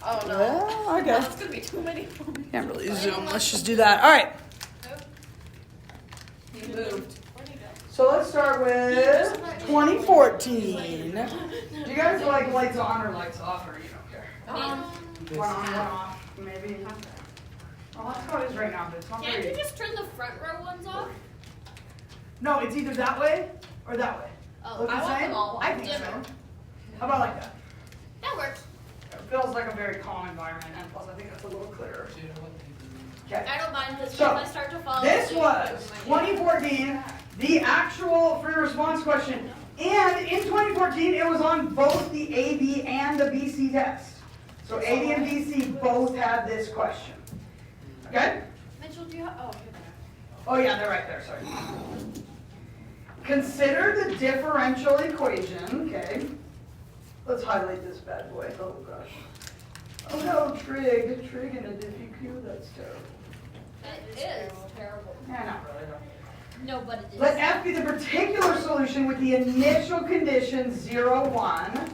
Oh no. Well, okay. That's gonna be too many. Can't really zoom. Let's just do that. All right. He moved. So let's start with 2014. Do you guys like lights on or lights off, or you don't care? One on, one off, maybe. Well, that's how it is right now, but it's not Can't very. you just turn the front row ones off? No, it's either that way or that way. Oh, Look the I want same? them all I think different. so. How about like that? That works. It feels like a very calm environment, and plus I think that's a little clearer. Okay. I don't mind because So, if I start to follow. This was 2014, the actual free response question. And in 2014, it was on both the AB and the BC test. So AB and BC both had this question. Okay? Mitchell, do you have? Oh, okay. Oh yeah, they're right there, sorry. Consider the differential equation, okay? Let's highlight this bad boy, oh gosh. Oh no, trig in a diffie-q, that's terrible. It is terrible. Yeah, not really though. No, but it is. Let F be the particular solution with the initial condition 0, 1,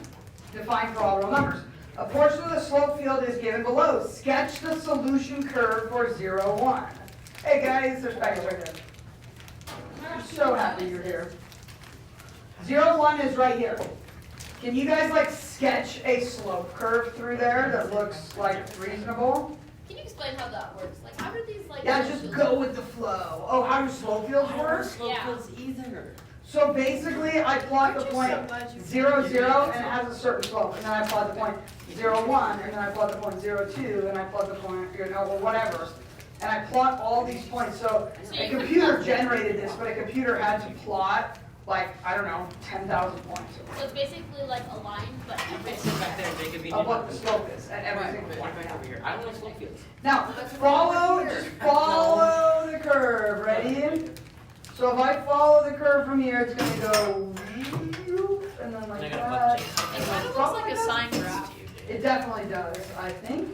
defined for all real numbers. A portion of the slope field is given below. Sketch the solution curve for 0, 1. Hey guys, there's Becky right there. I'm so happy you're here. 0, 1 is right here. Can you guys like sketch a slope curve through there that looks like reasonable? Can you explain how that works? Like, how do these like? Yeah, just go with the flow. Oh, how do slope fields work? Yeah. either. So basically, I plot the point 0, 0, and it has a certain slope, and then I plot the point 0, 1, and then I plot the point 0, 2, and I plot the point, or whatever. And I plot all these points. So a computer generated this, but a computer had to plot, like, I don't know, 10,000 points So it's basically like a line, but every Sit back there, Jacob. of what the slope is at every single point. Right over here. I don't know slope fields. Now, just follow the curve. Ready? So if I follow the curve from here, it's going to go, and then like that. It kind of looks like a sine graph to you, Jake. It definitely does, I think.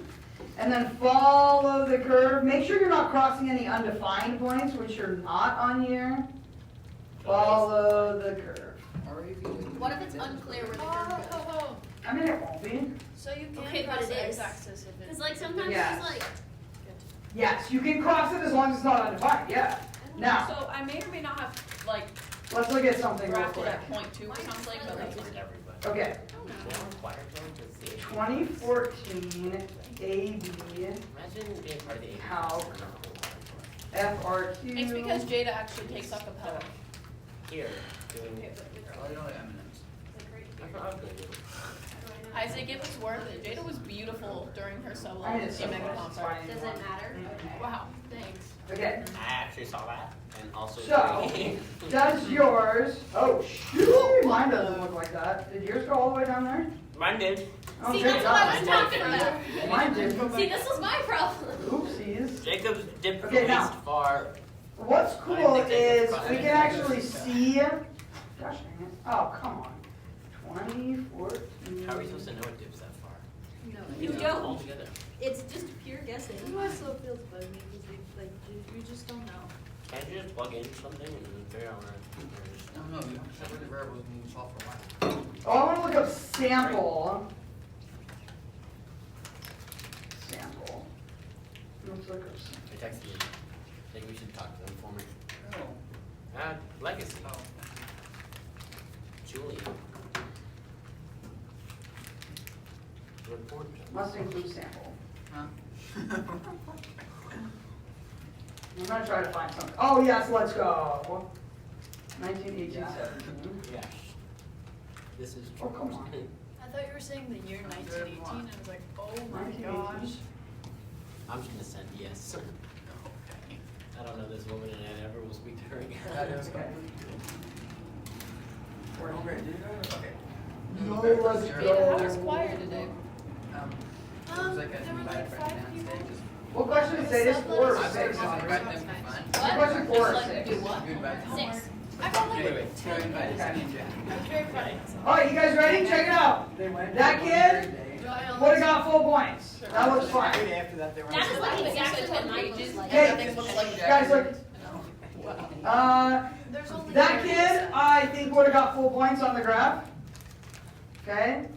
And then follow the curve. Make sure you're not crossing any undefined points, which you're not on here. Follow the curve. What if it's unclear where the curve goes? I mean, it won't be. So you can Okay, but cross it the is. x-axis if Because like sometimes Yes. it's like. Yes, you can cross it as long as it's not undefined, yeah. Now, So I may or may not have like let's look at something real graphed quick. at point 2 or something, but that's just everybody. Okay, 2014 AB Imagine being part of the CALC FRQ. It's because Jada actually takes a cappella. here doing Isaac, if it's worth it, Jada was beautiful during her solo I mean, it's so Mega fun. concert. Fine. Does it matter? Wow, thanks. Okay, I actually saw that and also so does yours? Oh shoot, mine doesn't look like that. Did yours go all the way down there? mine did. Oh, See, check that's it what out. I was talking about. Mine did. See, this was my problem. Oopsies. Jacob's dipped the Okay, now. least far. What's cool I think they is did we can actually see. Gosh dang it! Oh come on. 2014. How are we supposed to know it dips that far? No, You It's don't. all together. It's just pure guessing. That's why slope fields bug me because like you just don't know. Can't you just plug in something and then figure out where it is? No, you have to separate the variables and you solve for y. Oh, I want to look up sample. Sample. Let's look up sample. I texted you. I think we should talk to them for me. Oh. Legacy. Oh. Julie. Report. Must include sample. Huh? I'm gonna try to find something. Oh yes, let's go. 1918, 17. Yeah. This is. Oh, come on. I thought you were saying the year 1918. I was like, oh my 1918. gosh. I'm just gonna send yes. Okay. I don't know this woman and I never will speak to her again. That is Okay. Oh, great. Did you go? Okay. No, Okay, let's zero. Jada, how go. was choir today? It was like there were a like 5 people. What question is it? Is 4 or I 6? said invite them for fun. What question 4 or Like, 6? do what? You invite them. 6. I got like Anyway, so I invited Sammy and Jack. I was very proud of myself. Alright, you guys ready? Check it out. That kid would have got full points. That looks fine. After that, they were. That is like exactly what mine looks like. Okay, Everything looks like guys, look. There's only That there. kid, I think, would have got full points on the graph. Okay?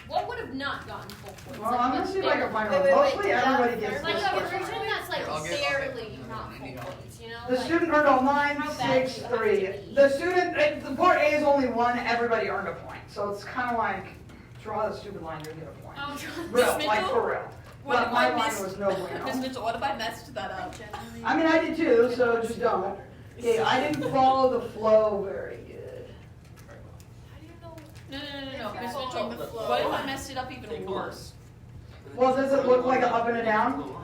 What would have not gotten full points. Well, I'm gonna see if I can find Wait, one. wait, wait, Mostly yeah, everybody gets Like this a question. version that's like Here, I'll get- barely okay. not full Any points, you know? The Like, student earned a 9, How bad 6, do you have 3. to be? The student, the part A is only 1, everybody earned a point. So it's kind of like, draw the stupid line, you'll get a point. oh, Real, Miss like Mitchell? for real. What But if my I line missed- was no Miss bueno. Mitchell, what if I messed that up? I mean, I did too, so just don't. Okay, I didn't follow the flow very good. How do you know? No, Miss Following Mitchell, the flow. what if I messed it up even worse? Well, does it look like an up and a down?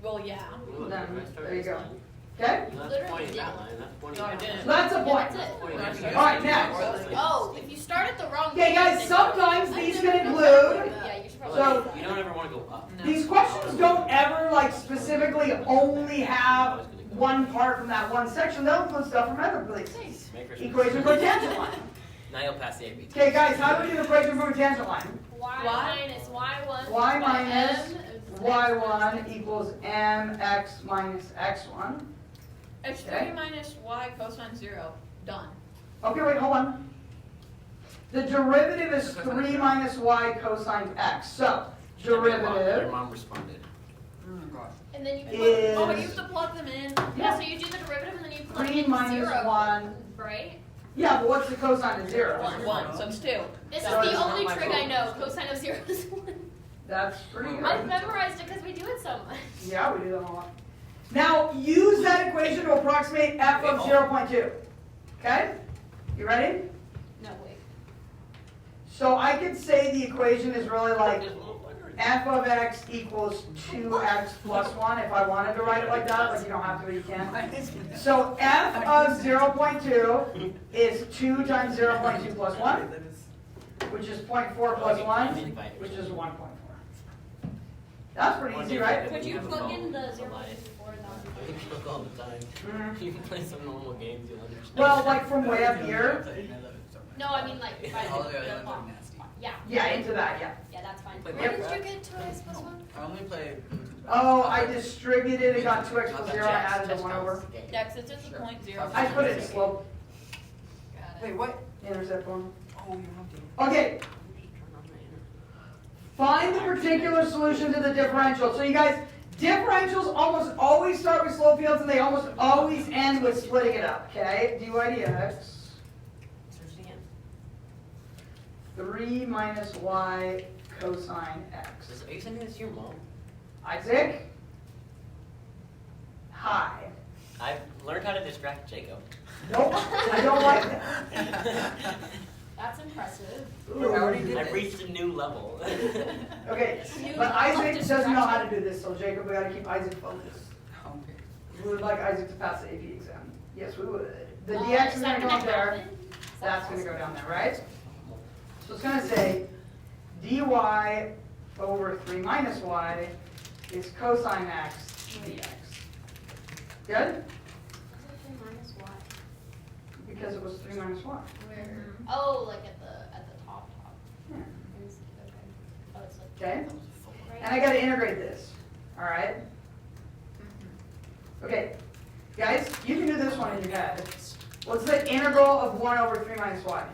Well, yeah. Then, there you go. Okay? That's pointing that line, that's pointing No, I that didn't. So that's a point. That's it. line. Okay. All right, next. Oh, if you start at the wrong Okay, guys, then sometimes I these never can know that. include, Yeah, you should But probably. So- do that. you don't ever wanna go up. No. these questions don't ever like specifically only have one part from that one section. They'll include stuff from other places. Make her- Equation for a tangent line. Now you'll pass the AB. Okay, guys, how do we do the equation for a tangent line? Y Y? minus Y1. Y by minus M is y1 equals mx minus x1. It's Okay. 3 minus y cosine 0. Done. Okay, wait, hold on. The derivative is 3 minus y cosine x. So, Your derivative mom responded. Oh gosh. And then you put. is Oh, you have to plug them in. Yeah, so you do the derivative and then you plug 3 in minus 0. 1. Right? Yeah, but what's the cosine of 0? 1, so it's 2. This So is it's the not only my trick fault. I know. Cosine of 0 is 1. That's pretty I've good. memorized it because we do it so much. Yeah, we do that a lot. Now, use that equation to approximate f of 0.2. Okay? You ready? No, wait. So I could say the equation is really like f of x equals 2x plus 1 if I wanted to write it like that, like you don't have to, but you can. So f of 0.2 is 2 times 0.2 plus 1, which is 0.4 plus 1, which is 1.4. That's pretty easy, right? Could you plug in the 0.4 You can look all the time. Mhm. You can play some normal games, you'll understand. Well, like from way up here, No, I mean like by Oh, the yeah, that clock. looked nasty. Yeah. yeah, into that, yeah. Yeah, that's fine. Wait, Where yep. did you get 2x plus 1? I only play. Oh, I distributed and got 2x plus 0 and added the 1 over. Yeah, because it's just a point 0. I put it in slope, Wait, what? intercept one. Oh, you have to. Okay, find the particular solution to the differential. So you guys, differentials almost always start with slope fields and they almost always end with splitting it up, okay? dy dx, 3 minus y cosine x. Are you sending this to your mom? Isaac? Hi. I've learned how to distract Jacob. Nope, I don't like that. That's impressive. I already did I've this. reached a new level. Okay, New but level Isaac doesn't know how to distraction. do this, so Jacob, we gotta keep Isaac focused. Okay. We would like Isaac to pass the AP exam. Yes, we would. The Oh, dx is is gonna that go up there. happen? Is that That's gonna go possible? down there, right? So it's gonna say dy over 3 minus y is cosine x dx. Good? Is it 3 minus y? Because it was 3 minus y. Where? Oh, like at the top. Yeah. Let me see. Okay. Oh, it's like Okay? right. And I gotta integrate this, all right? Okay, guys, you can do this one in your head. What's the integral of 1 over 3 minus y?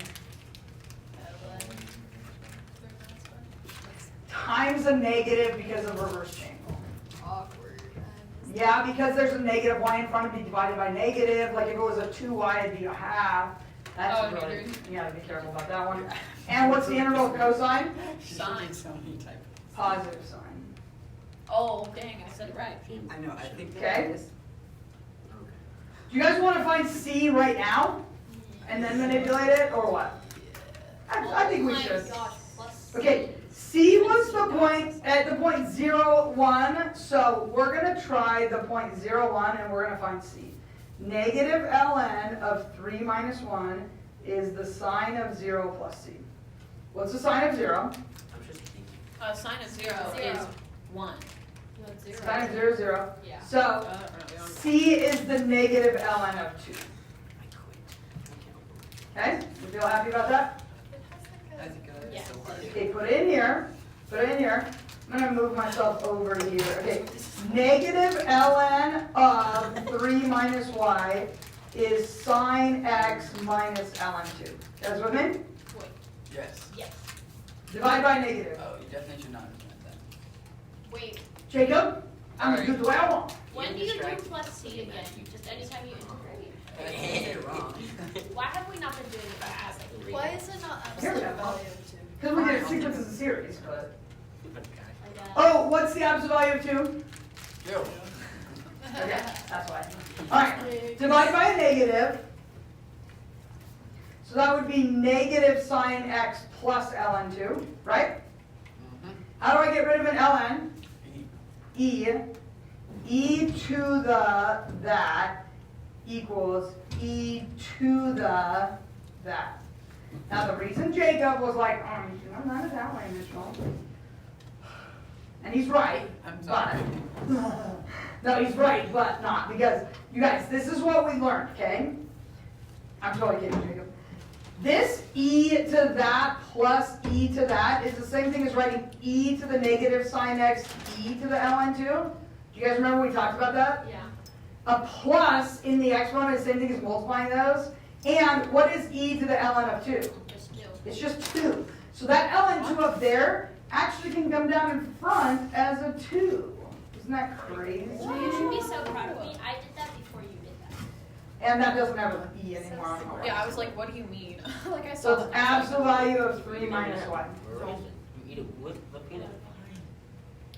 Times a negative because of reverse chain. Awkward. Yeah, because there's a negative y in front of me divided by negative, like if it was a 2y, it'd be a half. That's Oh, really, negative. you gotta be careful about that one. And what's the integral of cosine? Sign. So many typos. Positive sign. Oh, dang, I said it right. I know, I think. Okay. Do you guys want to find C right now? And then manipulate it, or what? I think we Oh should. my gosh, plus. Okay, C was the point, at the point 0, 1, so we're going to try the point 0, 1, and we're going to find C. Negative ln of 3 minus 1 is the sine of 0 plus C. What's the sine of 0? Sine of 0 Zero. is 1. No, it's 0. Sine of 0, 0. Yeah. So, C is the negative ln of 2. Okay, you feel happy about that? I think Yes. so hard. Okay, put it in here, put it in here. I'm gonna move myself over here. Okay, negative ln of 3 minus y is sine x minus ln 2. You guys with me? Yes. Yes. Divide by negative. Oh, you definitely should not have done that. Wait, Jacob, I'm gonna do it the way I want. when do You're you do distracted. plus C again? Just anytime you integrate? I think you're wrong. Why have we not been doing it fast? Why is it not Here we absolute go. value of 2? Because we did a sequence as a series, but. Like, Oh, what's the absolute value of 2? Yo. Okay, that's why. Alright, divide by a negative. So that would be negative sine x plus ln2, right? How do I get rid of an ln? E. E to the that equals E to the that. Now the reason Jacob was like, no, not that way, Mitchell. And he's right, I'm but, sorry. no, he's right, but not, because, you guys, this is what we learned, okay? I'm totally kidding, Jacob. This E to that plus E to that is the same thing as writing E to the negative sine x E to the ln2. Do you guys remember we talked about that? yeah. A plus in the exponent is the same thing as multiplying those. And what is E to the ln of 2? Just do. It's just 2. So that ln2 up there actually can come down in front as a 2. Isn't that crazy? You should be so proud of me. I did that before you did that. And that doesn't have an E anymore on the right. Yeah, I was like, what do you mean? Like I So saw it's absolute value of 3 minus 1. Where is it? You eat it with the peanut?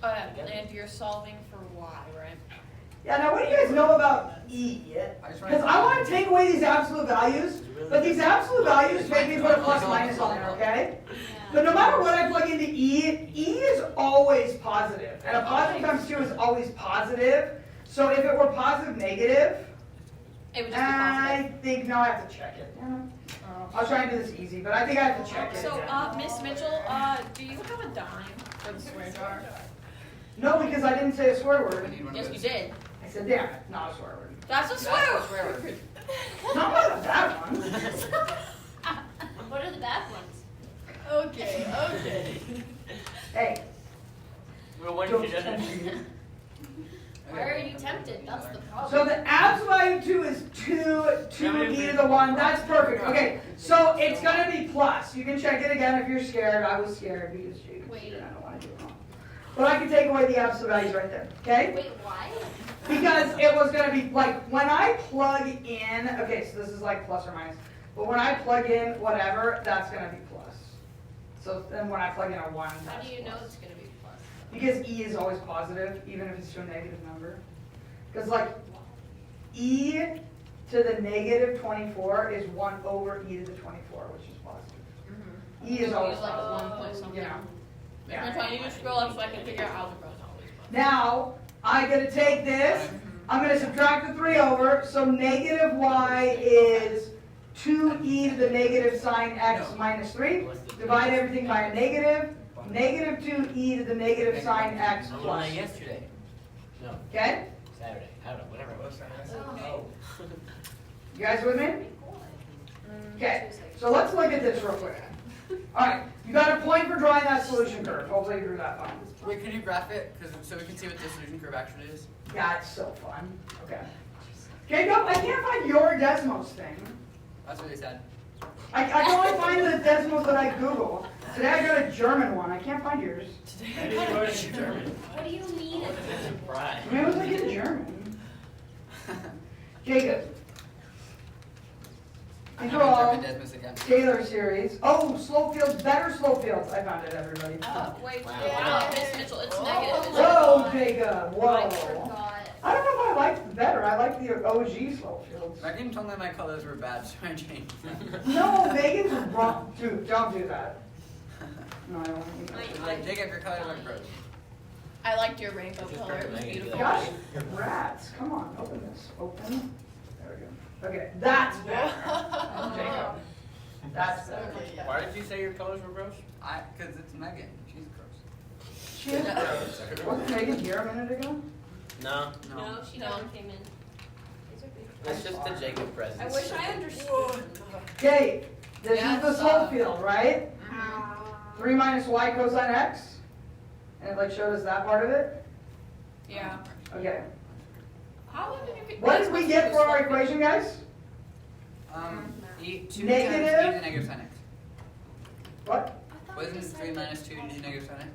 And you're solving for y, right? Yeah, now what do you guys know about E? Because I want to take away these absolute values, but these absolute values make me put a plus minus on there, okay? But no matter what I plug into E, E is always positive. And a positive times 2 is always positive. So if it were positive, negative, It would just be I positive. think, no, I have to check it. I'll try and do this easy, but I think I have to check it. So, Miss Mitchell, do you have a dime for the swear jar? No, because I didn't say a swear I word. need one of Yes, you those. did. I said, damn it, not a swear word. That's a That's swear a swear word. Not one of the bad ones. What are the bad ones? Okay, okay. Hey, Well, what don't if you tempt didn't? me. Why are you tempted? That's the problem. So the absolute value of 2 is 2 e to the 1. That's perfect. Okay, so it's going to be plus. You can check it again if you're scared. I was scared because Jake was scared. I don't want to do it wrong. But I can take away the absolute values right there. Okay? Wait, why? Because it was going to be like when I plug in, okay, so this is like plus or minus. But when I plug in whatever, that's going to be plus. So then when I plug in a 1, How that's do you know plus. it's gonna be plus? Because E is always positive, even if it's to a negative number. Because like E to the negative 24 is 1 over E to the 24, which is positive. E is always Use like a positive. 1 point something. You know. I'm trying to scroll up so I can figure out algebra. Now, I'm going to take this, I'm going to subtract the 3 over, so negative y is 2e to the negative sine x minus 3. Divide everything by a negative, negative 2e to the negative sine x I learned plus. that yesterday. No, Okay? Saturday. I don't know, whatever it was. Oh. You guys with me? Okay, so let's look at this real quick. Alright, you got a point for drawing that solution curve. Hopefully you drew that fine. Wait, can you graph it? So we can see what the solution curve actually is. Yeah, it's so fun. Okay. Jacob, I can't find your Desmos thing. That's really sad. I can only find the Desmos that I Google. Today I got a German one. I can't find yours. I didn't learn in German. What do you mean? I'm surprised. I mean, it was like in German. Jacob. These are all Desmos again. Taylor series. Oh, slope fields, better slope fields. I found it, everybody. Wait, Wow. wow, Miss Mitchell, it's negative. It's Whoa, like Jacob, I whoa. forgot. I don't know if I liked the better. I like the OG slope fields. Megan told me my colors were bad, so I changed them. No, Megan's wrong. Dude, don't do that. No, I don't want to. She's like, Jacob, your colors look gross. I liked your rainbow Just color. It was recommend it. beautiful. Gosh, rats. Come on, open this. Open. There we go. Okay, that's better. Jacob. That's better. Why did you say your colors were gross? Cause it's Megan. She's gross. She is gross. Wasn't Megan here a minute ago? No, No, she No. never came in. These are beautiful. it's just the Jacob presence. I wish I understood. Okay, this Yeah, is the it's, slope field, right? Ah. 3 minus y cosine x. And it like showed us that part of it. Yeah. Okay. How did you get? What did we get for our equation, guys? E 2 Negative? times e to the negative sin x. What? I thought Wasn't 3 minus 2 negative sin x?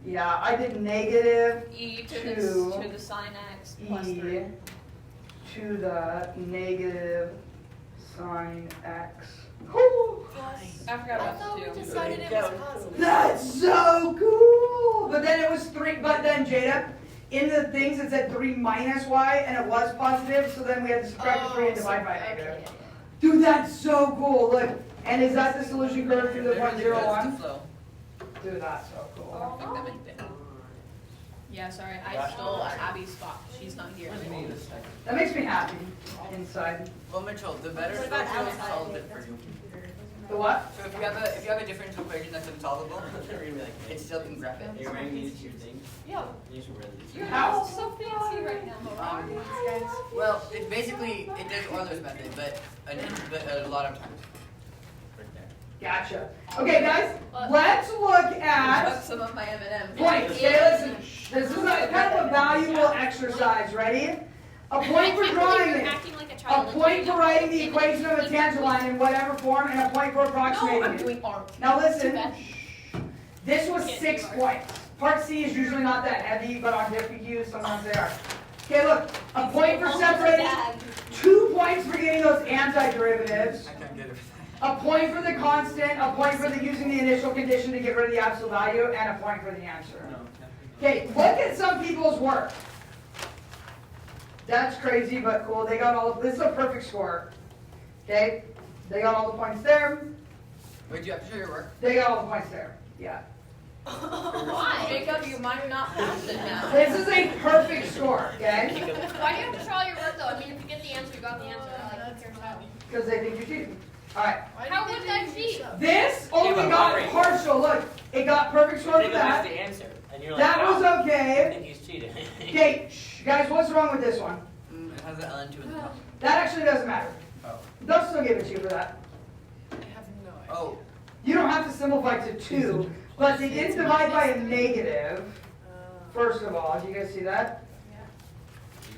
Yeah, I did negative E to Two. the sine x plus e 3. to the negative sine x. Whew. I forgot I about thought the we 2. decided it was positive. That's so cool! But then it was 3, but then Jada, in the things it said 3 minus y, and it was positive, so then we had to subtract the 3 and divide by negative. Dude, that's so cool, look. And is that the solution curve through the point zero That's the one? flow. Dude, that's so cool. I don't think that makes sense. Yeah, sorry, I stole Abby's spot. She's not here anymore. That makes me happy inside. Well, Mitchell, the better What flow about field outside? solves it for you. The what? So if you have a differential equation that's insolvable, it still can graph it. You're wearing these to your thing? Yeah. You should wear these. You're How? all so fancy right now. Well, it basically it does Euler's method, but a lot of times. Right there. Gotcha. Okay, guys, let's look Took at some of my M&M's. points. Okay, listen. This is kind of a valuable exercise. Ready? A point for drawing You're it. acting like a A child. point for writing the equation of a tangent line in whatever form, and a point for No, approximating I'm it. doing art. Now listen, Too bad. this was 6 points. Part C is usually not that heavy, but on FRQ sometimes they are. Okay, look, a point for separating, 2 points for getting those antiderivatives, I can't get it. a point for the constant, a point for the using the initial condition to get rid of the absolute value, and a point for the answer. No. Okay, look at some people's work. That's crazy, but cool. They got all of this is a perfect score. Okay, they got all the points there. Wait, do you have to show your work? They got all the points there. Yeah. Why? Jacob, you might not pass it now. This is a perfect score. Okay, Why do you have to show all your work though? I mean, if you get the answer, you got the answer. Like, here's how. because they think you're cheating. All right. How would that cheat? This only but got moderate. partial. Look, it got perfect score They for don't have that. the answer, and you're like, That "Oh, was I okay. think he's cheating." Okay, guys, what's wrong with this one? It has the ln2 in the top. That actually doesn't matter. Oh. They'll still give it to you for that. I have no idea. Oh. You don't have to simplify to 2, but they didn't divide by a negative. First of all, do you guys see that?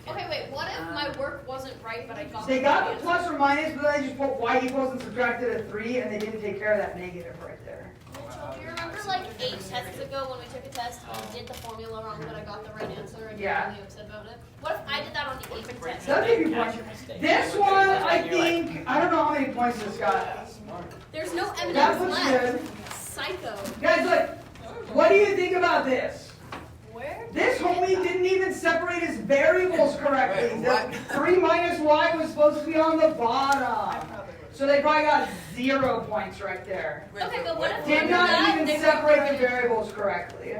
Okay, wait. What if my work wasn't right, but I got They the got the answer? plus or minus, but then they just put y equals and subtracted a 3, and they didn't take care of that negative right there. Mitchell, do you remember like 8 tests ago when we took a test and you did the formula wrong, but I got the right answer and Yeah. you're really upset about it? What if I did that on the 8th test? That'll give you points. This one, I You're like, think, I don't know how many points this got. There's no That evidence looks left. good. Psycho. Guys, look, what do you think about this? Where? This homie didn't even separate his variables correctly. Wait, The what? 3 minus y was supposed to be on the bottom. So they probably got 0 points right there. Wait, Okay, but what if- Did that, not they even were separate the correct. variables correctly.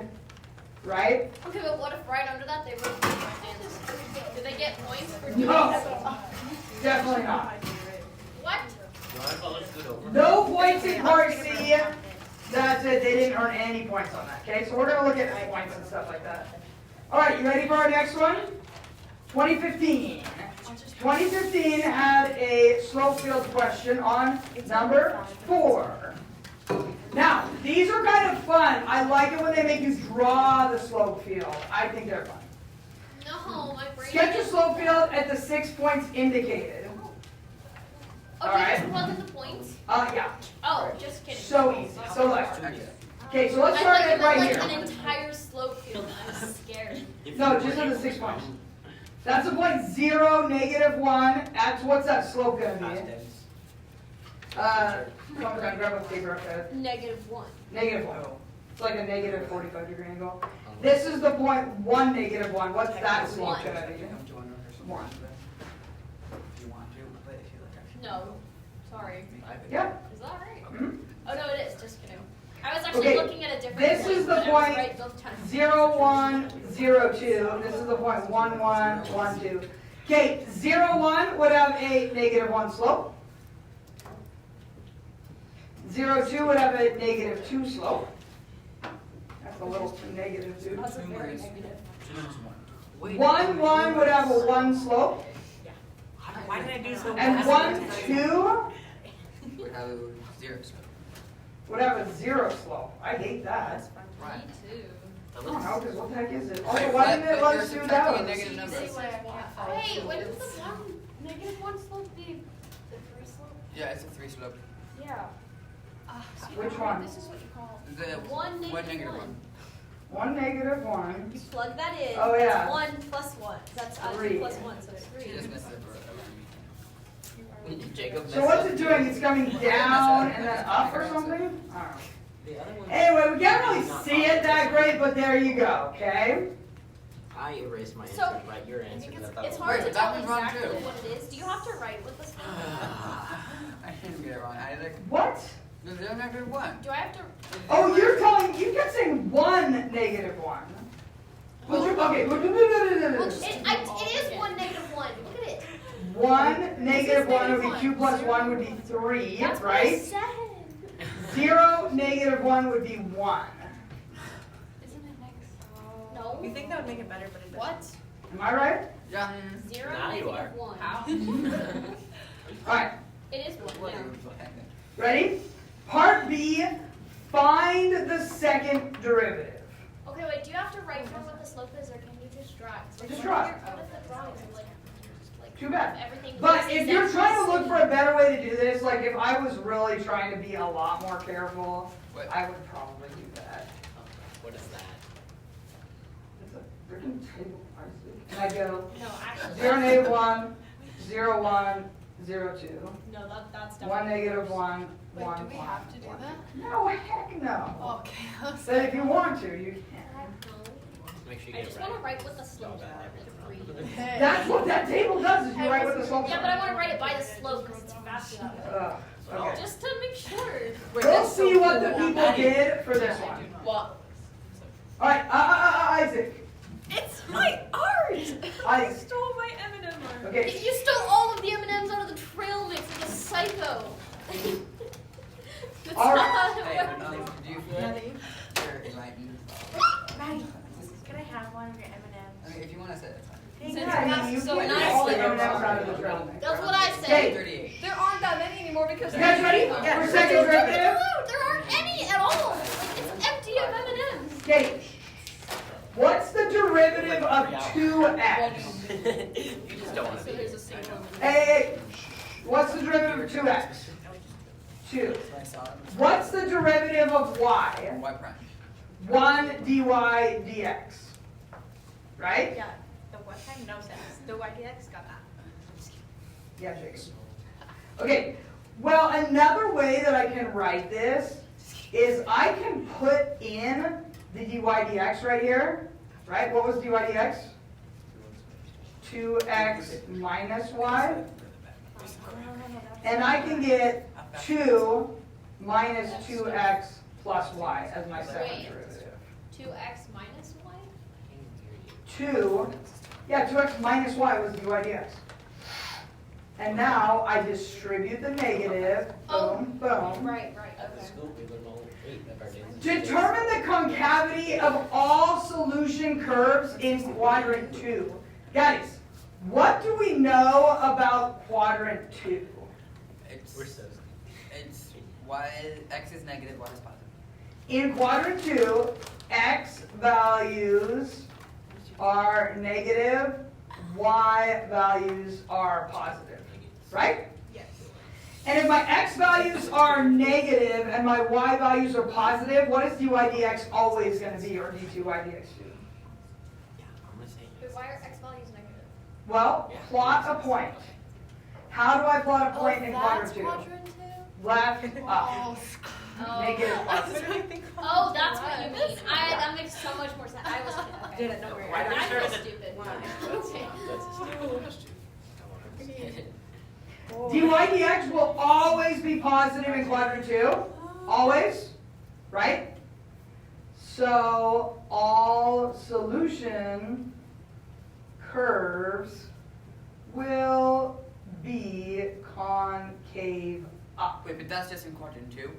Right? Okay, but what if right under that they wrote the right answer? Do they get points for doing No. this? Definitely not. What? You wanna call this good over? No points in part C. That's it. They didn't earn any points on that. Okay, so we're going to look at points and stuff like that. All right, you ready for our next one? 2015. 2015 had a slope field question on number 4. Now, these are kind of fun. I like it when they make you draw the slope field. I think they're fun. No, my brain. Sketch a slope field at the 6 points indicated. Okay, Alright. just plug in the points. Yeah. Oh, just kidding. So easy. So light. Okay, so let's I start thought it you right meant like here. an entire slope field. I'm scared. No, just at the 6 points. That's a point 0, -1. That's what's that slope gonna be? Come on, grab a paper up there. -1. -1. It's like a negative 45-degree angle. This is the point 1, -1. What's that slope gonna be? 1. You want to, but if you look at No. Sorry. Yeah. Is that right? Mhm. Oh no, it is. Just kidding. I was actually Okay, looking at a different this point, is the but I was point right both times. 0, 1, 0, 2. This is the point 1, 1, 1, 2. Okay, 0, 1 would have a -1 slope. 0, 2 would have a -2 slope. That's a little too negative, dude. That's a very negative. 1, 1 would have a 1 slope. Why did I do so And fast? 1, 2 would have 0. would have a 0 slope. I hate that. Right. Me too. I don't know, because what the heck is it? Wait, Also, why didn't it but let you're us do subtracting a those? negative number. Wait, wouldn't the -1 slope be the 3 slope? Yeah, it's a 3 slope. Yeah. Oh, Which one? This is what you call. The One negative 1 negative 1. You plug that in. Oh, yeah. It's 1 plus 1. That's 3. 2 plus 1, so it's 3. She just missed it. Jacob So what's it doing? It's coming down and then up or something? I don't know. The other one. Anyway, we can't really see it that great, but there you go, okay? I erased my answer, So, but your answer. It's hard to Wait, that tell one's wrong exactly too. what it is. Do you have to write what this one is? I didn't get it wrong. I like What? the zero negative 1. Do I have to? Oh, you kept saying 1 negative 1. Well, Okay, Well, it is 1 negative 1. Look at it. 1 negative 1 would be negative 2 plus 1 would be 3, That's what I right? said. 0 negative 1 would be 1. Isn't it next? No. You think that would make it better, but it doesn't. What? Am I right? Yeah. 0 Now you negative are. 1. How? Alright, It is 1. What Yeah. are you ready? Part B, find the second derivative. Okay, wait. Do you have to write down what the slope is, or can you just draw it? 'Cause, like, Just what draw if it. your- What if the drawings are like Too bad. everything? But looks if you're exactly trying to the look same? for a better way to do this, like if I was really trying to be a lot more careful, What? I would probably do that. What is that? It's a freaking table, Isaac. And I go No, actually. 0 negative 1, 0 1, 0 2. No, that's 1 negative 1, Wait, 1 do we 1, have to do 1. that? No, heck no. Okay. I was But if you want to, you can. Make sure you I get just it want to right. write what the slopes are. The 3. Hey. That's what that table does, is you write what the slopes Yeah, but I are. want to write it by the slope because it's faster that way. Okay. Just to make sure. We'll see what the people did for this one. Well, Alright, Isaac. It's my art! I Isaac. stole my M&M art. Okay. You stole all of the M&Ms out of the trail mix like a psycho. That's All right. not Hey, what- do you Ready? You're enlightened. Maddie, can I have one of your I M&Ms? mean, if you want to say it, that's fine. Thank Yeah, you. I mean, you So can't nice. get all the M&Ms out of the trail mix. That's what I Okay. said. 38. There aren't that many anymore because You guys ready for second derivative? No, there aren't any at all. Like, it's empty of M&Ms. Okay. What's the derivative of 2x? You just don't want to so be. there's a single. Hey, what's the derivative of 2x? 2. That's what I saw. What's the derivative of y? Y prime. 1 dy dx. Right? Yeah, the what time? No sense. The YDX got that. Yeah, Jacob. Okay, well, another way that I can write this is I can put in the dy dx right here, right? What was dy dx? 2x minus y. And I can get 2 minus 2x plus y as my second Wait. derivative. 2x minus y? 2, yeah, 2x minus y was dy dx. And now I distribute the negative, Oh. boom, boom. Right, At the okay. school, we learn all 8 of our days. Determine the concavity of all solution curves in quadrant 2. Guys, what do we know about quadrant 2? It's We're so. X is negative, Y is positive. In quadrant 2, x values are negative, y values are positive, right? Yes. And if my x values are negative and my y values are positive, what is dy dx always going to be, or dy dx do? Yeah, I'm gonna say. Wait, why are x values negative? Well, plot a point. How do I plot a point in quadrant 2? quadrant 2? Left, up, Oh. negative, up. Oh, that's what you mean. That makes so much more sense. I was okay. Did it, don't worry. Why don't I you feel start at stupid. Dy dx will always be positive in quadrant 2. Always, right? So all solution curves will be concave up Wait, but that's just in quadrant 2?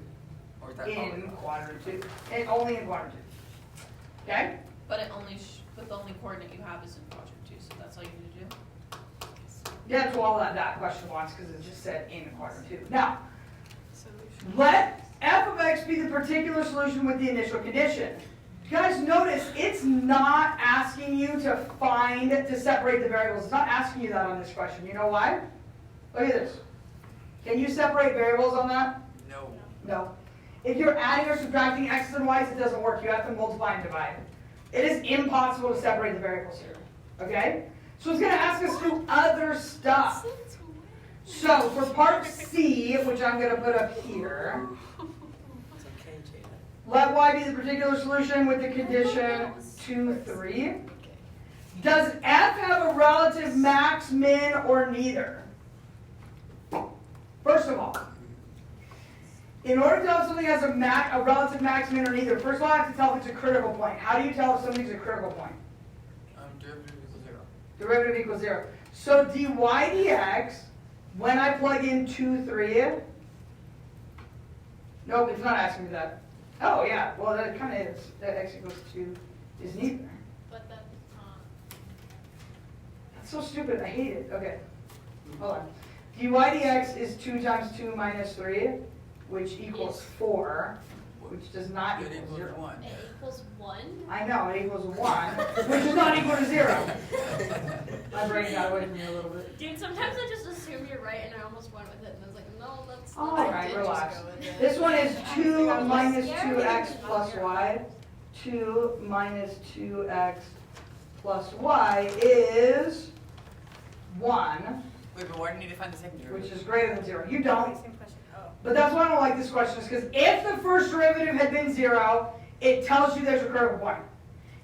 Or is that in all? quadrant 2. And only in quadrant 2. Okay? But it only, but the only coordinate you have is in quadrant 2, so that's all you need to do? Yeah, that's all that question wants because it just said in quadrant 2. Now, Solution. let f of x be the particular solution with the initial condition. You guys notice it's not asking you to separate the variables. It's not asking you that on this question. You know why? Look at this. Can you separate variables on that? No. No. if you're adding or subtracting x's and y's, it doesn't work. You have to multiply and divide. It is impossible to separate the variables here. Okay? So it's going to ask us to do other stuff. So for part C, which I'm going to put up here, It's okay, Jada. let y be the particular solution with the condition 2, 3. Does f have a relative max, min, or neither? First of all, in order to tell if something has a relative max, min, or neither, first of all I have to tell if it's a critical point. How do you tell if something's a critical point? Derivative equals 0. Derivative equals 0. So dy dx, when I plug in 2, 3, nope, it's not asking me that. Oh yeah, well that kind of is. That x equals 2 is neither. But that's That's so stupid, I hate it. Okay, hold on. dy dx is 2 times 2 minus 3, which equals 4, which does not It equal equals 0. 1. it equals 1. I know, it equals 1, which is not equal to 0. My brain got away from me a little bit. Dude, sometimes I just assume you're right and I almost went with it and I was like, no, that's All not right, it. relax. go with it. This one is 2 minus Yeah, 2x plus y. 2 minus 2x plus y is 1, Wait, but why do you need to find the second which derivative? is greater than 0. You don't. Same question. Oh. But that's why I don't like this question, is because if the first derivative had been 0, it tells you there's a critical point.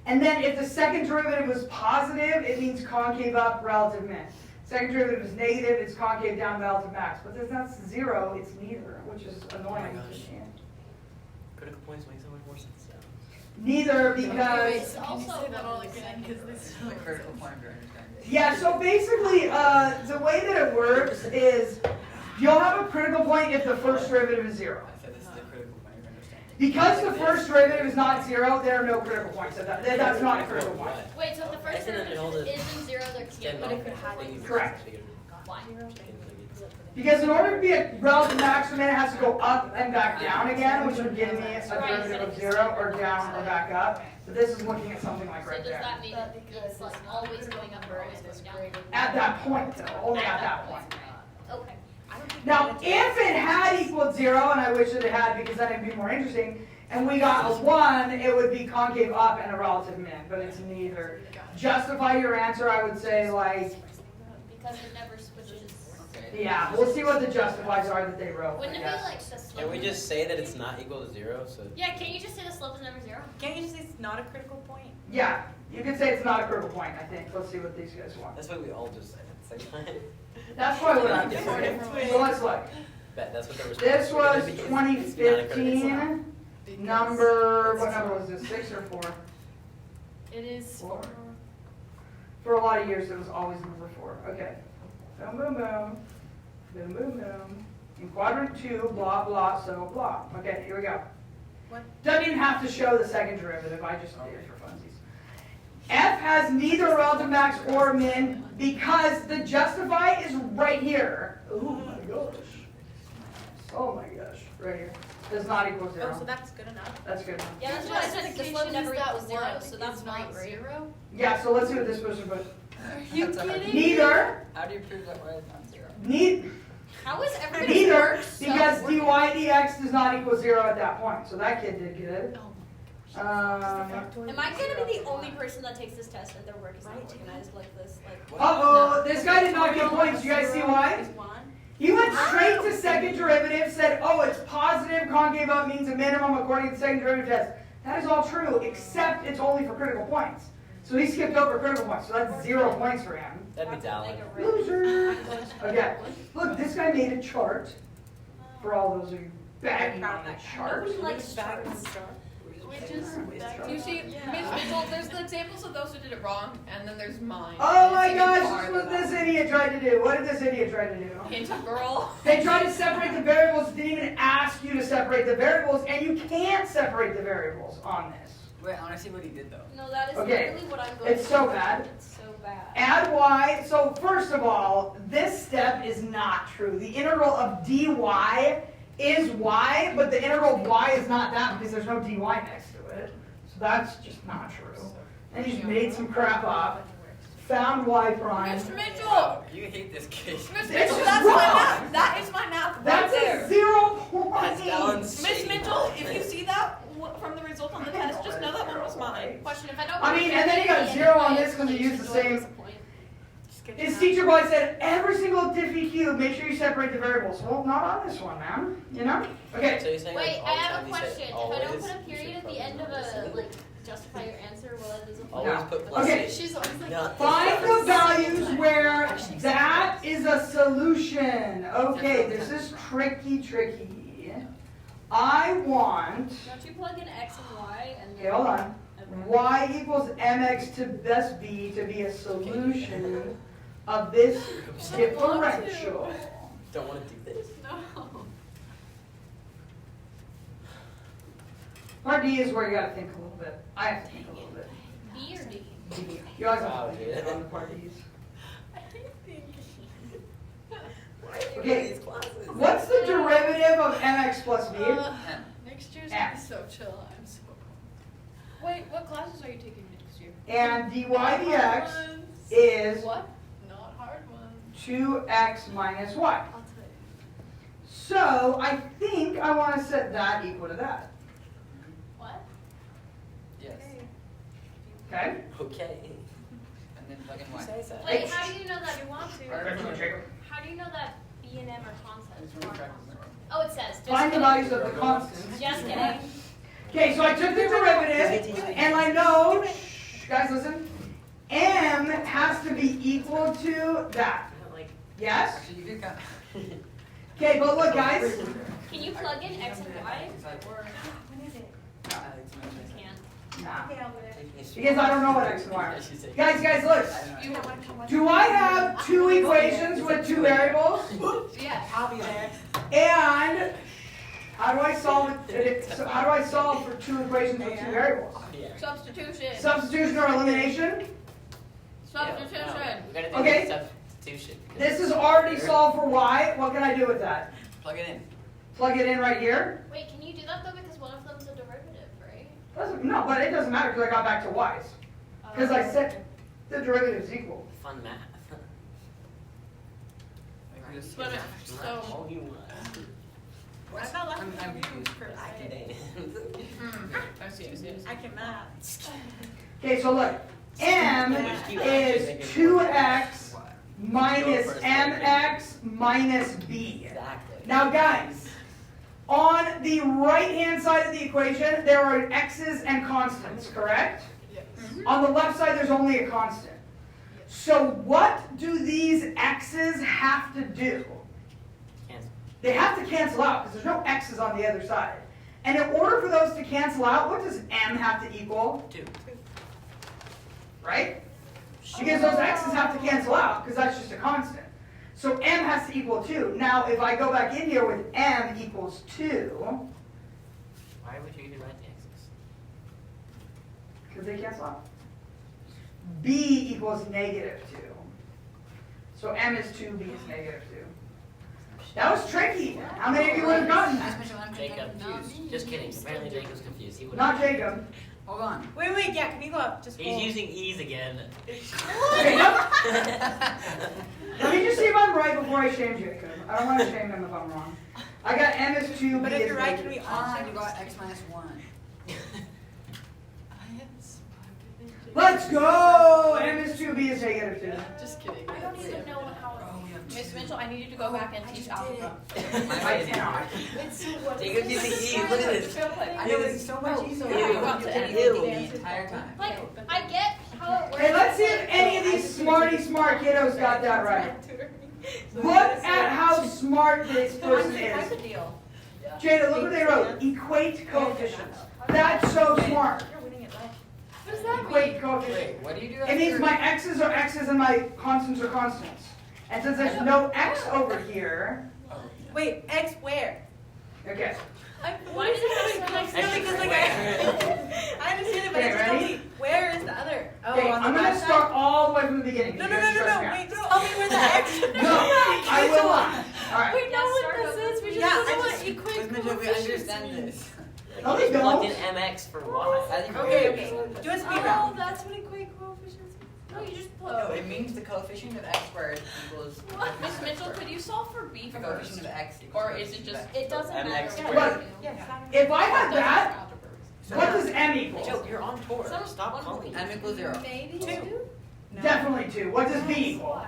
And then if the second derivative was positive, it means concave up, relative min. Second derivative is negative, it's concave down, relative max. But if that's 0, it's neither, which is annoying. Oh my gosh. Critical points make so much more sense now. Neither Wait, because, so can you say that all again? Because this The critical point of your understanding. yeah, so basically, the way that it works is you'll have a critical point if the first derivative is 0. I said this is the critical point of your understanding. Because the first derivative is not 0, there are no critical points. That's not a critical point. Wait, so if the first I didn't know derivative that- isn't 0, there can't But be it could have Correct. Why? Because in order to be a relative maximum, it has to go up and back down again, which would give me a derivative of 0 or down or back up. But this is looking at something like So right does there. that mean it's like always going up or always going down? At that point, though, only at that point. Okay. Now, if it had equaled 0, and I wish that it had because then it'd be more interesting, and we got a 1, it would be concave up and a relative min, but it's neither. Justify your answer, I would say, like, Because it never switches. Okay. yeah, we'll see what the justifies are that they wrote, I Wouldn't it be guess. like the slope? Can we just say that it's not equal to 0? So Yeah, can't you just say the slope is never 0? Can't you just say it's not a critical point? Yeah, you could say it's not a critical point, I think. Let's see what these guys want. that's what we all just said at the same time. That's probably what I'm Different saying. different So let's look. Bet that's what the response This was because it's not a critical point. 2015, number, what number was this, 6 or 4? It is. 4. For a lot of years, it was always number 4. Okay. Boom, boom, boom. Boom, boom, boom. In quadrant 2, blah, blah, so blah. Okay, here we go. What? Doesn't even have to show the second derivative, I just did it for funsies. F has neither relative max or min because the justify is right here. Oh my gosh. Oh my gosh, right here. Does not equal 0. Oh, so that's good enough. That's good enough. Yeah, that's why I said the slope never equals 0, so that's fine, right? 0? Yeah, so let's see what this person put. Are you That's a hard- kidding? Neither, How do you prove that y is not 0? How is everybody neither, work so because dy working? dx does not equal 0 at that point. So that kid did good. Oh Am I gonna be the only person that takes this test and their work is not organized like this? Like, Uh-oh, this guy did not get points. You guys see why? Is 1? He went straight to second derivative, said, oh, it's positive, concave up means a minimum according to the second derivative test. That is all true, except it's only for critical points. So he skipped over critical points, so that's 0 points for him. That'd be valid. Loser. Okay, look, this guy made a chart. For all those of you bagging on the chart. Nobody likes charts. Do you see, well, there's the examples of those who did it wrong, and then there's mine. Oh And my it's even gosh, this farther is what than this that. idiot tried to do. What did this idiot try to do? Hint of girl. They tried to separate the variables, didn't even ask you to separate the variables, and you can't separate the variables on this. Wait, I want to see what he did though. No, that is Okay, literally what I'm going it's to so do. bad. It's so bad. Add y, so first of all, this step is not true. The integral of dy is y, but the integral of y is not that because there's no dy next to it. So that's just not true. And he just made some crap up. found y prime. Mr. Mitchell! Wow, you hate this kid. Mr. It's Mitchell, just that's my wrong. math. That is my math right That's there. a 0 point. That's Ellen's Miss shade. Mitchell, if you see that from the result on the test, just know that one was mine. Question, if I don't. I mean, and then you got 0 on this because you used the same. His teacher probably said every single diffy cube, make sure you separate the variables. Well, not on this one, man. You know? Okay. So you're saying Wait, like, all I the have time a you say question. If I don't always, put a you should period at the probably end of plus a, it. like, justify your answer, will that disappoint? Always No. put plus Okay. it. She's always like, No. Find the values where that is a solution. Okay, this is tricky. I want, Don't you plug in x and y and okay, hold on. Y equals mx to this b to be a solution of this differential. Don't want to do this. no. Part D is where you gotta think a little bit. I have to think a little bit. B or D? You always Wow, have to think dude. on the part D's. I think. Okay, what's the derivative of mx plus b? Next year's gonna be F. so chill. I'm so Wait, what classes are you taking next year? And dy Hard dx ones. is What? Not hard ones. 2x minus y. I'll tell you. So I think I want to set that equal to that. What? Yes. Okay? Okay. And then plug in Who y. says that? Wait, how do you know that you want to? Or- How do you know that B and M are constants? It's really practice. Oh, it says. Just Find the kidding. values of the constants. Just kidding. Okay, so I took the derivative, and I know, shh, guys listen, m has to be equal to that. Like, Yes? Actually, you did kind Okay, but look guys, Can you plug in x and y? It's like- Or when is it? it's You much- can't. nah, Okay, I'll do it. because I don't know what x and y are. She said- Guys, I look, don't know. do I have two equations with two variables? Yes. I'll be there. And how do I solve it? So how do I solve for two equations with two variables? Yeah. Substitution. Substitution or elimination? Substitution. Yeah, no, we gotta do Okay. substitution. This is already solved for y. What can I do with that? Plug it in. Plug it in right here? Wait, can you do that though? Because one of them's a derivative, right? No, but it doesn't matter because I got back to y's. Because I Oh. said the derivative is equal. Fun math. Like, just- But so, All you want. I'm not laughing I'm at you confused. per Back se. today. I see. I can math. Okay, so look. M is 2x minus mx minus b. Exactly. Now guys, on the right-hand side of the equation, there are x's and constants, correct? Yes. On the left side, there's only a constant. So what do these x's have to do? Cancel. They have to cancel out because there's no x's on the other side. And in order for those to cancel out, what does m have to equal? 2. Right? Because those x's have to cancel out because that's just a constant. So m has to equal 2. Now if I go back in here with m equals 2, Why would you even write the x's? because they cancel out. b equals negative 2. So m is 2, b is negative 2. That was tricky. How many of you would have gotten that? Jacob. Just kidding. Apparently Jacob's confused. He would. Not Jacob. Hold on. Wait, yeah, can you go up? Just He's hold. using e's again. Okay, no. Let me just see if I'm right before I shame Jacob. I don't want to shame him if I'm wrong. I got m is 2, b But is if you're right, can we negative. all You got x minus 1. Let's go! M is 2, b is negative 2. Just kidding. I don't even know how it. Oh, we have Miss Mitchell, I need you to go back and teach algebra. I cannot. Jacob's using e's. Look at this. I know it's so much easier. Ew. The entire time. Like, I get how it works. Hey, let's see if any of these smarty smart kiddos got that right. Look at how smart this person What's the is. deal? Jada, look what they wrote. Equate coefficients. That's so smart. You're winning at life. What does that Equate mean? coefficients. Wait, what do you do It means after- my x's are x's and my constants are constants. And since there's no x over here, Oh, Wait, X where? okay. Why does it have so much? No, because like I understand it, but Okay, it's tell ready? me where is the other? Oh, Okay, on the I'm gonna left start side? all the way from the beginning. No, You no, guys no, no, start no. now. Wait, tell me where the X. No, I will not. Alright. We know what this is. We just Yeah, don't I know what just- equate Miss Mitchell, we coefficients understand mean. this. No, they Plugged don't. in mx for y. I think Okay, we're- okay. Do a speed Oh, round. that's what equate coefficients mean. No, you just put. No, it means the coefficient of x squared equals. Miss Mitchell, could you solve for B The first? coefficient of x equals. Or is it just? It doesn't MX matter. squared. Look, if I had that, what does M equal? Joe, you're on tour. Some- Stop one calling. M equals 0. Maybe Two. Definitely 2. What does B equal?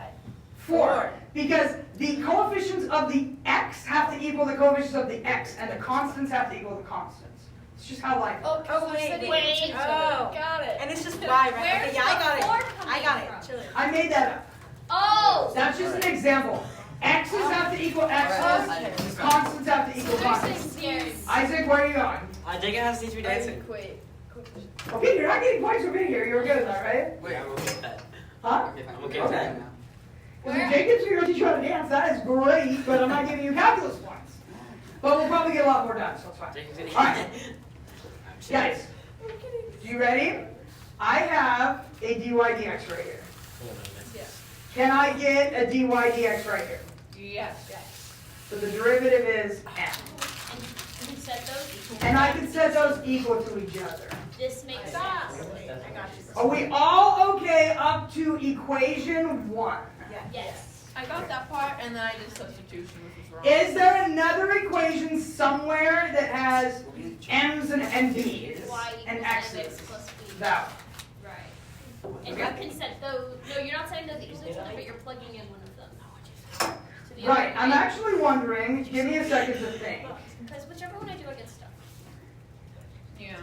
4. Because the coefficients of the x have to equal the coefficients of the x, and the constants have to equal the constants. It's just how life works. Oh, wait. Wait. Oh. Got it. And it's just y, right? Where's Okay, yeah, I got the it. four I coming got from? it. Chill it. I made that up. Oh! That's just an example. X's have to equal x's, Alright. constants have to equal So you're constants. saying scared. Isaac, where are you going? Jacob has to teach me dancing. Wait. Okay, you're not getting points for being here. You were good at that, right? Wait, I'm okay with that. Huh? Okay, fine. I'm okay with Okay. that. Because if Jacob's here to teach you how to dance, that is great, but I'm not giving you calculus points. But we'll probably get a lot more done, so it's fine. Jacob's gonna Alright. Guys, you ready? I have a dy dx right here. Can I get a dy dx right here? Yes. So the derivative is m. And you can set those equal. And I can set those equal to each other. This makes sense. I got you. Are we all okay up to equation 1? Yes. I got that part, and then I did substitution, which was wrong. Is there another equation somewhere that has m's and b's Y and equals x's? x plus b. That. Right. And you can set those. No, you're not setting those equal to each other, but you're plugging in one of them. To the Right, other I'm way. actually wondering, give me a second to think. Because whichever one I do, I get stuck. Yeah.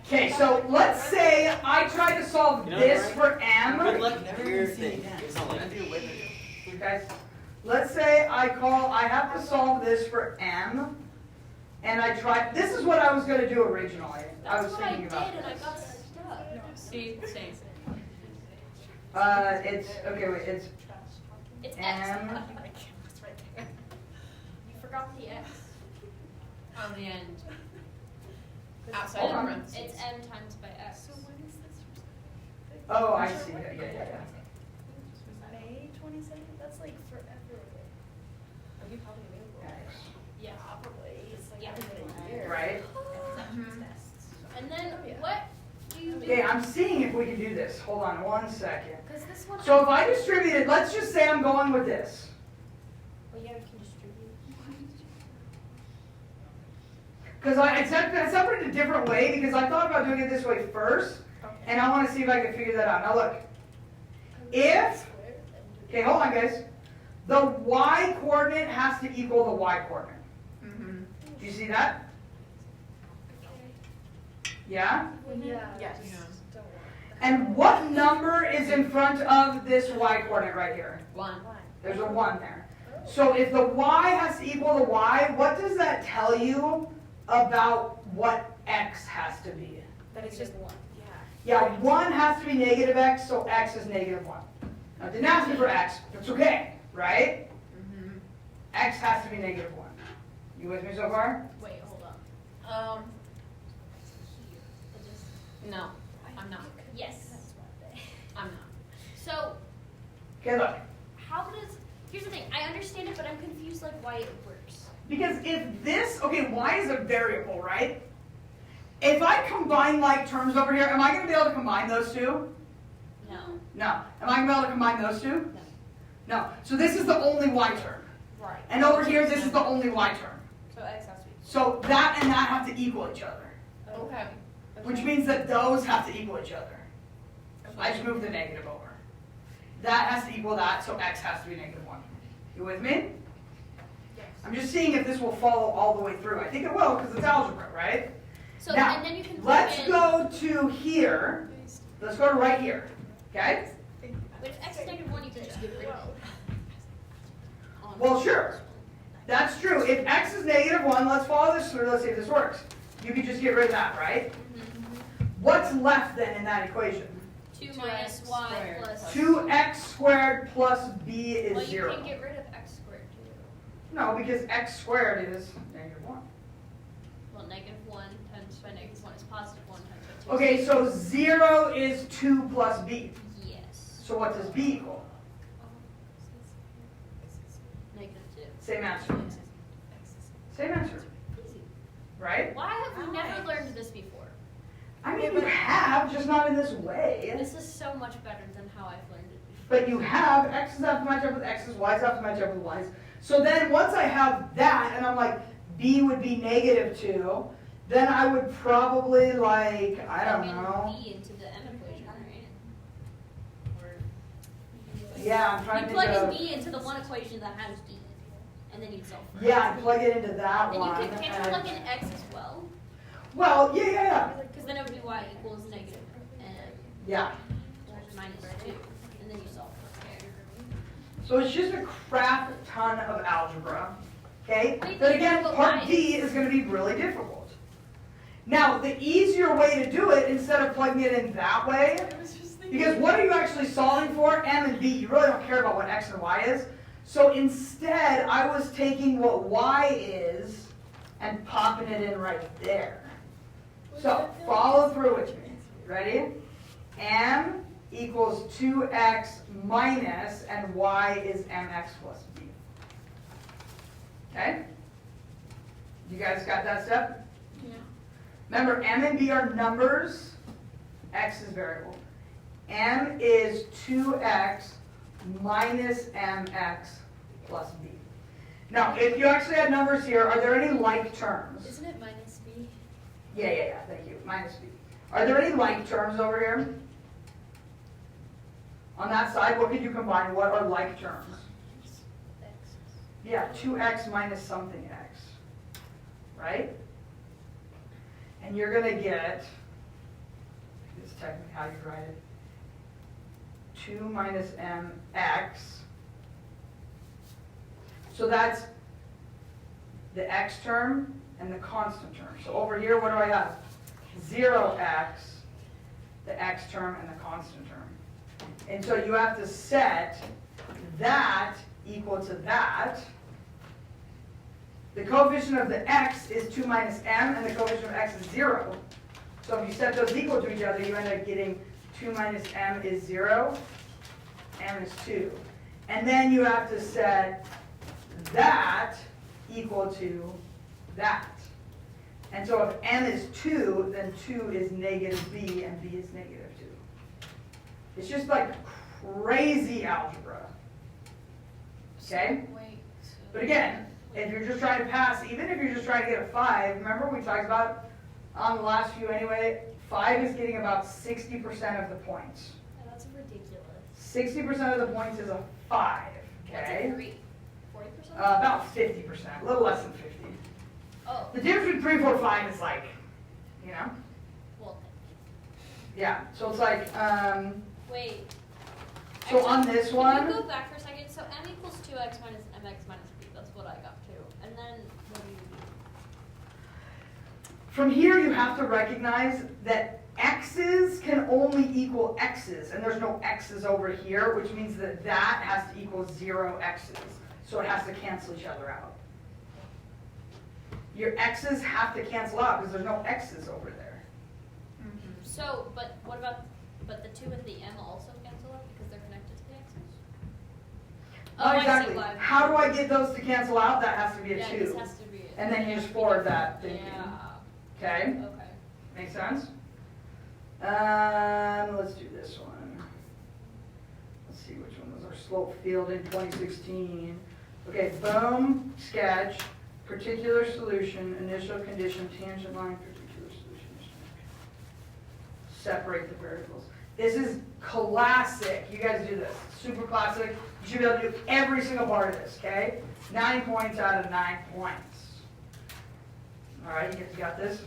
Okay, so let's say I try to solve You know, this right? for Good m. luck with your thing. It's not like Guys, let's say I have to solve this for m, and I try, this is what I was going to do originally. I That's was what I thinking did, about and I this. got stuck. See, same. It's It's x. M. You forgot the x. On the end. Outside Hold of on. parentheses. It's m times by x. Oh, I see. Yeah. May 22nd? That's like forever. Are you probably available? Yeah. Probably. It's like Yeah. every year. Right? And then what do you do? Okay, I'm seeing if we can do this. Hold on 1 second. Because this one. So if I distribute it, let's just say I'm going with this. Well, yeah, we can distribute. Because I separated it a different way because I thought about doing it this way first, and I want to see if I can figure that out. Now look, if, okay, hold on guys, the y coordinate has to equal the y coordinate. Mm-hmm. Do you see that? Yeah? Yeah. Yes. Yeah. Don't worry. And what number is in front of this y coordinate right here? 1. There's a 1 there. So if the y has to equal the y, what does that tell you about what x has to be? That it's just one. Yeah, 1 has to be negative x, so x is negative 1. Now, it didn't ask me for x, that's okay, right? Mm-hmm. X has to be negative 1. You with me so far? Wait, hold on. It just. No, I'm not. Yes. I'm not. So, Okay, look. how does. Here's the thing. I understand it, but I'm confused like why it works. Because if this, okay, y is a variable, right? If I combine like terms over here, am I going to be able to combine those two? No. No. Am I going to be able to combine those two? No. So this is the only y term. Right. And over here, this is the only y term. So x has to be. So that and that have to equal each other. Okay. Which means that those have to equal each other. I just moved the negative over. That has to equal that, so x has to be negative 1. You with me? Yes. I'm just seeing if this will follow all the way through. I think it will, because it's algebra, right? So Now, and then you can plug let's in. go to here. Let's go to right here. Okay? But if x is negative 1, you can just get rid of it. Well, sure. That's true. If x is negative 1, let's follow this through. Let's see if this works. You can just get rid of that, right? What's left then in that equation? 2 minus y squared. plus. 2x squared plus b is Well, you 0. can get rid of x squared too. No, because x squared is negative 1. Well, negative 1 times by negative 1 is positive 1 times by 2. Okay, so 0 is 2 plus b. Yes. So what does b equal? Negative 2. Same answer. Same answer, Easy. right? Why have we never learned this before? I mean, you have, just not in this way. This is so much better than how I've learned it. But you have x's have to match up with x's, y's have to match up with y's. So then once I have that, and I'm like, b would be -2, then I would probably like, I don't know. B into the M equation, right? Or Yeah, I'm trying you to plug think in of, B into the one equation that has D, and then you solve for it. yeah, I plug it into that And one. you can't you plug in X as well? Well, yeah. Because then it would be Y equals negative M Yeah. -2, and then you solve for it. So it's just a crap ton of algebra, okay? Wait, But but again, what part y D is going to be really difficult. Now, the easier way to do it, instead of plugging it in that way, because what are you actually solving for? M and B. You really don't care about what X and Y is. So instead, I was taking what Y is and popping it in right there. So follow through with me. Ready? M equals 2x minus, and y is mx plus b. Okay? You guys got that step? Yeah. Remember, m and b are numbers. X is variable. M is 2x minus mx plus b. Now, if you actually had numbers here, are there any like terms? Isn't it minus B? Yeah, thank you. Minus b. Are there any like terms over here? On that side, what could you combine? What are like terms? X. Yeah, 2x minus something x. Right? And you're going to get, this is technically how you write it, 2 minus mx. So that's the x term and the constant term. So over here, what do I have? 0x, the x term and the constant term. And so you have to set that equal to that. The coefficient of the x is 2 minus m, and the coefficient of x is 0. So if you set those equal to each other, you end up getting 2 minus m is 0, m is 2. And then you have to set that equal to that. And so if m is 2, then 2 is negative b, and b is negative 2. It's just like crazy algebra. Okay? Wait. But again, if you're just trying to pass, even if you're just trying to get a 5, remember we talked about on the last few anyway, 5 is getting about 60% of the points. That's ridiculous. 60% of the points is a 5, What's okay? a 3? 40%? About 50%, a little less than 50. Oh, The difference between 3, 4, 5 is like, you know? well, Yeah, so it's like, wait. so on this Can one, you go back for a second? So m equals 2x minus mx minus b. That's what I got too. And then what do you do? from here you have to recognize that x's can only equal x's, and there's no x's over here, which means that that has to equal 0 x's. So it has to cancel each other out. Your x's have to cancel out because there's no x's over there. So, but what about, but the 2 and the m also cancel out because they're connected to the x's? Not I see exactly. why. How do I get those to cancel out? That has to be a Yeah, 2. this has to be. And then you just forward that thinking. Yeah. Okay? Okay. Make sense? Let's do this one. Let's see which one was our slope field in 2016. Okay, boom, sketch, particular solution, initial condition, tangent line, particular solution. Separate the variables. This is classic. You guys do this. Super classic. You should be able to do every single part of this, okay? 9 points out of 9 points. All right, you guys got this?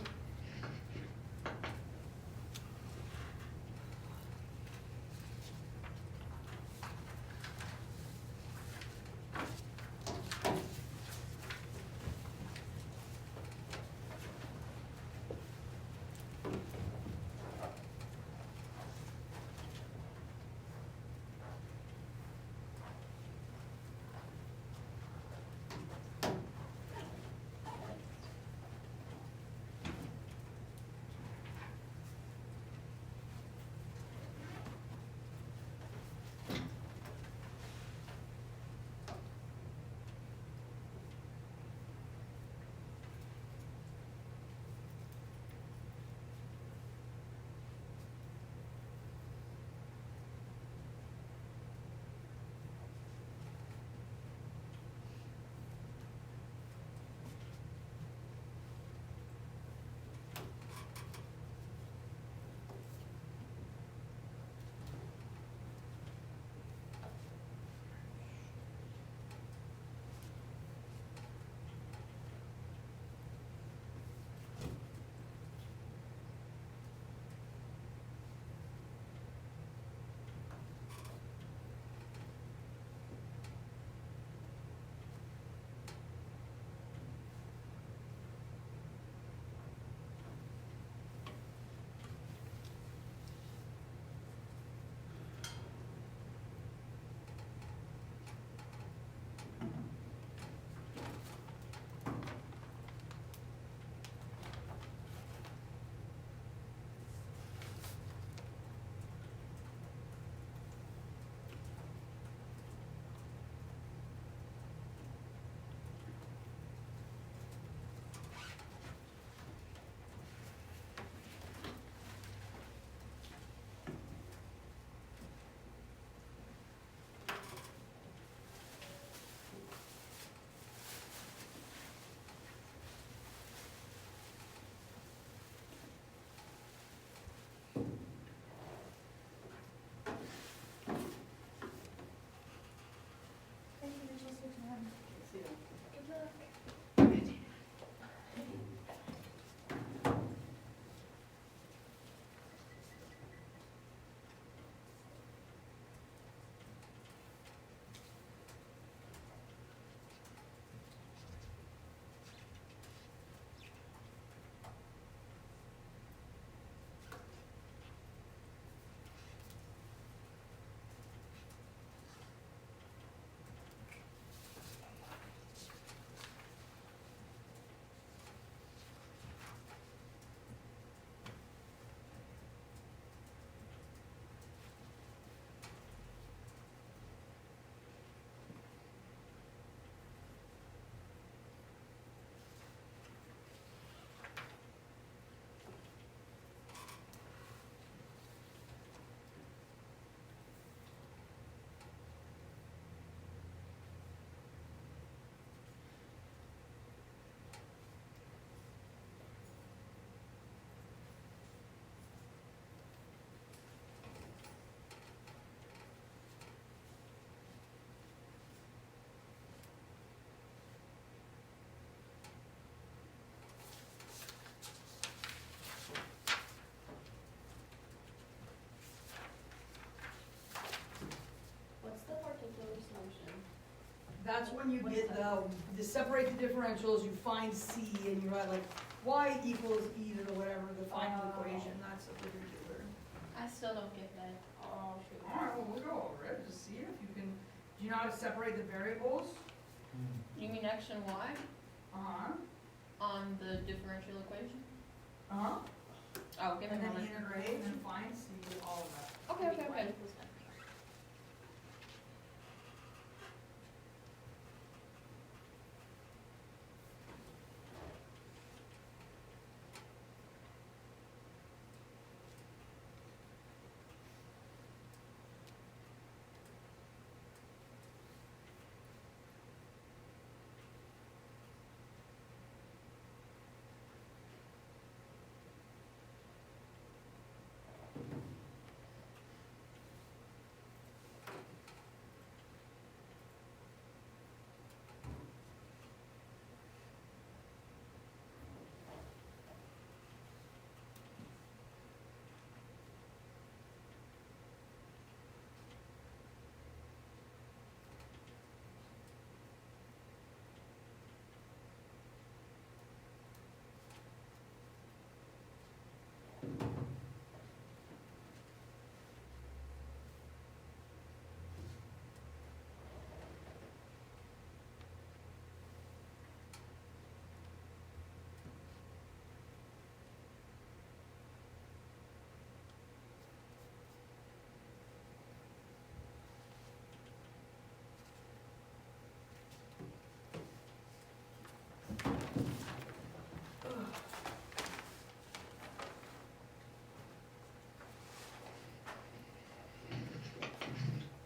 when you get the separate the differentials, you find C, and you write like y equals e to the whatever, the final equation, that's what we're doing. I still don't get that. Oh, shoot. Alright, well, we'll go over it, just see if you can, do you know how to separate the variables? You mean X and Y Uh-huh, on the differential equation? uh-huh, Oh, give me and a then moment. integrate, and then find C, all of that. Okay. Y equals F.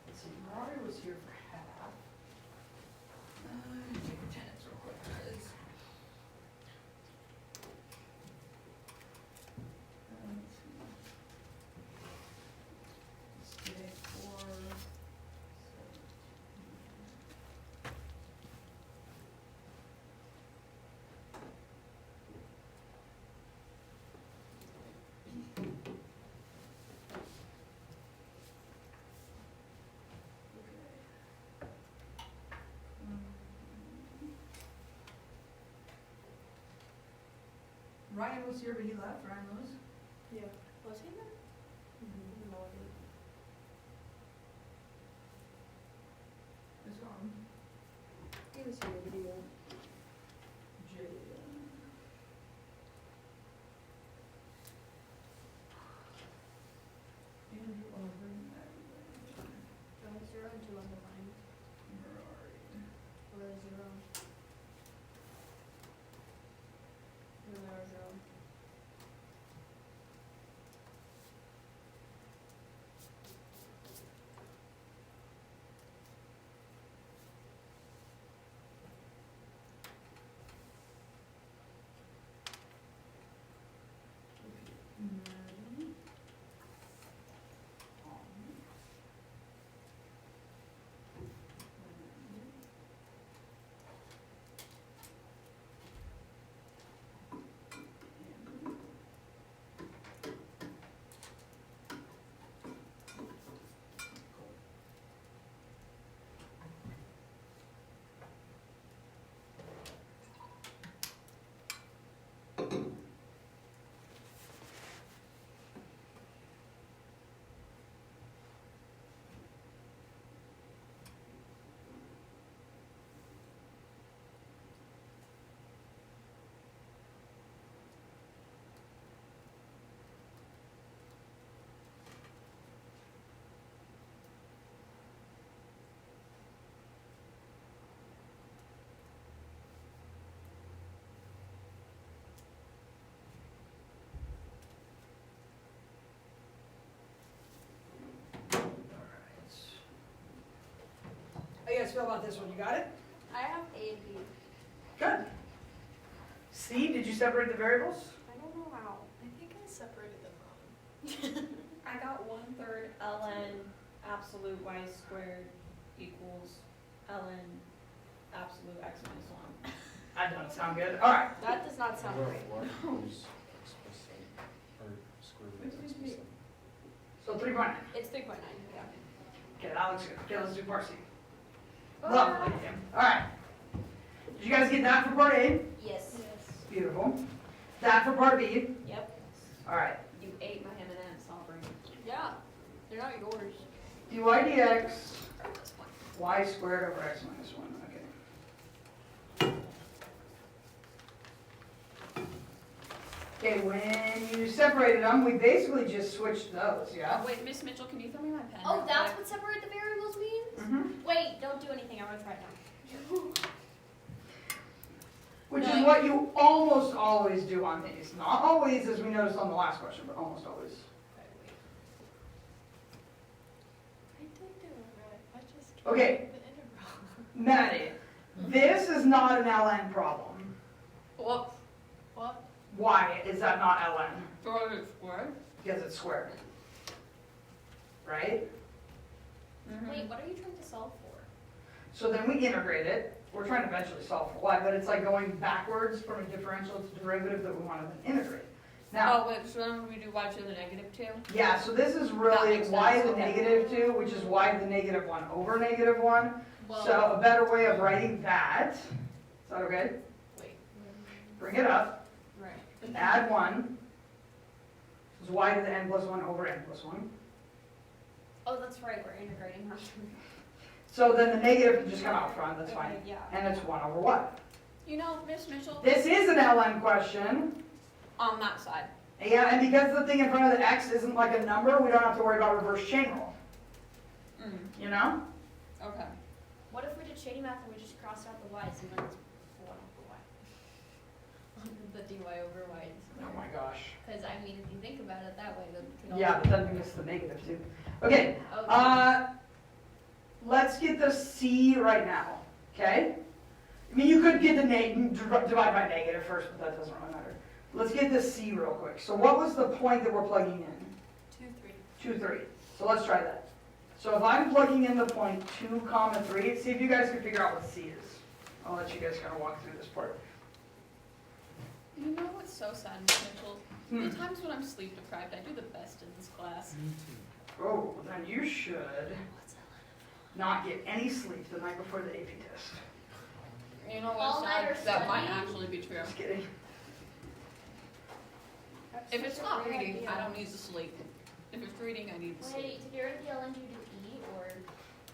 Let's see, Rory was here for half. Take attendance real quick, guys. Let's see. Let's get it for 17. Ryan was here, but he left. Ryan was. Yeah. Was he there? No, I didn't. It's on. He was here, but he didn't. Jay. Andrew Auburn, Oh, 0 and 2 undefined. Ferrari. Or 0. No, there are 0. How you guys feel about this one? You got it? I have A and B. Good. C, did you separate the variables? I don't know how. I think I separated them wrong. I got 1/3 ln absolute y squared equals ln absolute x minus 1. That doesn't sound good. All right. That does not sound right. What is x plus 7, or square root of x plus 7? So 3.9. It's 3.9, yeah. Okay, that looks good. Okay, let's do part C. Lovely. Alright. Did you guys get that for part A? Yes. Beautiful. That for part B? Yep. Alright. You ate my M&M's, I'll bring it. Yeah, they're not yours. dy dx y squared over x minus 1. Okay, when you separated them, we basically just switched those, yeah? Wait, Miss Mitchell, can you throw me my pen? Oh, real that's quick? what separate the variables means? Mm-hmm. Wait, don't do anything. I'm gonna try it now. Which is what you almost always do on these. Not always, as we noticed on the last question, but almost always. I did do it right. I just Okay, the integral. Maddie, this is not an ln problem. Whoops. What? Why is that not ln? Throw it squared? Because it's squared. Right? Wait, what are you trying to solve for? So then we integrate it. We're trying to eventually solve for y, but it's like going backwards from a differential to derivative that we want to then integrate. Now, Oh, wait, so then we do y to the negative 2? yeah, so this is That really makes y to sense, the okay. negative 2, which is y to the negative 1 over negative 1. Well, So a better way of writing that, is that okay? wait. Bring it up, Right. add 1. This is y to the n plus 1 over n plus 1. Oh, that's right. We're integrating. So then the negative can just come out front, that's fine. Okay, yeah. And it's 1 over what? You know, Miss Mitchell, This is an ln question. on that side. Yeah, and because the thing in front of the x isn't like a number, we don't have to worry about reverse chain rule. You know? Okay. What if we did shady math and we just crossed out the y's and then it's 1 over y? The dy over y. Oh my gosh. Because I mean, if you think about it that way, then it could Yeah, also but then we miss the negative too. Okay, Okay. let's get the c right now, okay? I mean, you could get the divide by negative first, but that doesn't really matter. Let's get the c real quick. So what was the point that we're plugging in? 2, 3. 2, 3. So let's try that. So if I'm plugging in the point 2, 3, see if you guys can figure out what c is. I'll let you guys kind of walk through this part. You know what's so sad, Miss Mitchell? Hmm. The times when I'm sleep deprived, I do the best in this class. Oh, then you should not get any sleep the night before the AP test. You know All what's nighter sad? That might studying? actually be true. Just kidding. If it's not reading, I don't need to sleep. If it's reading, I need to sleep. Wait, did you already LN do E or?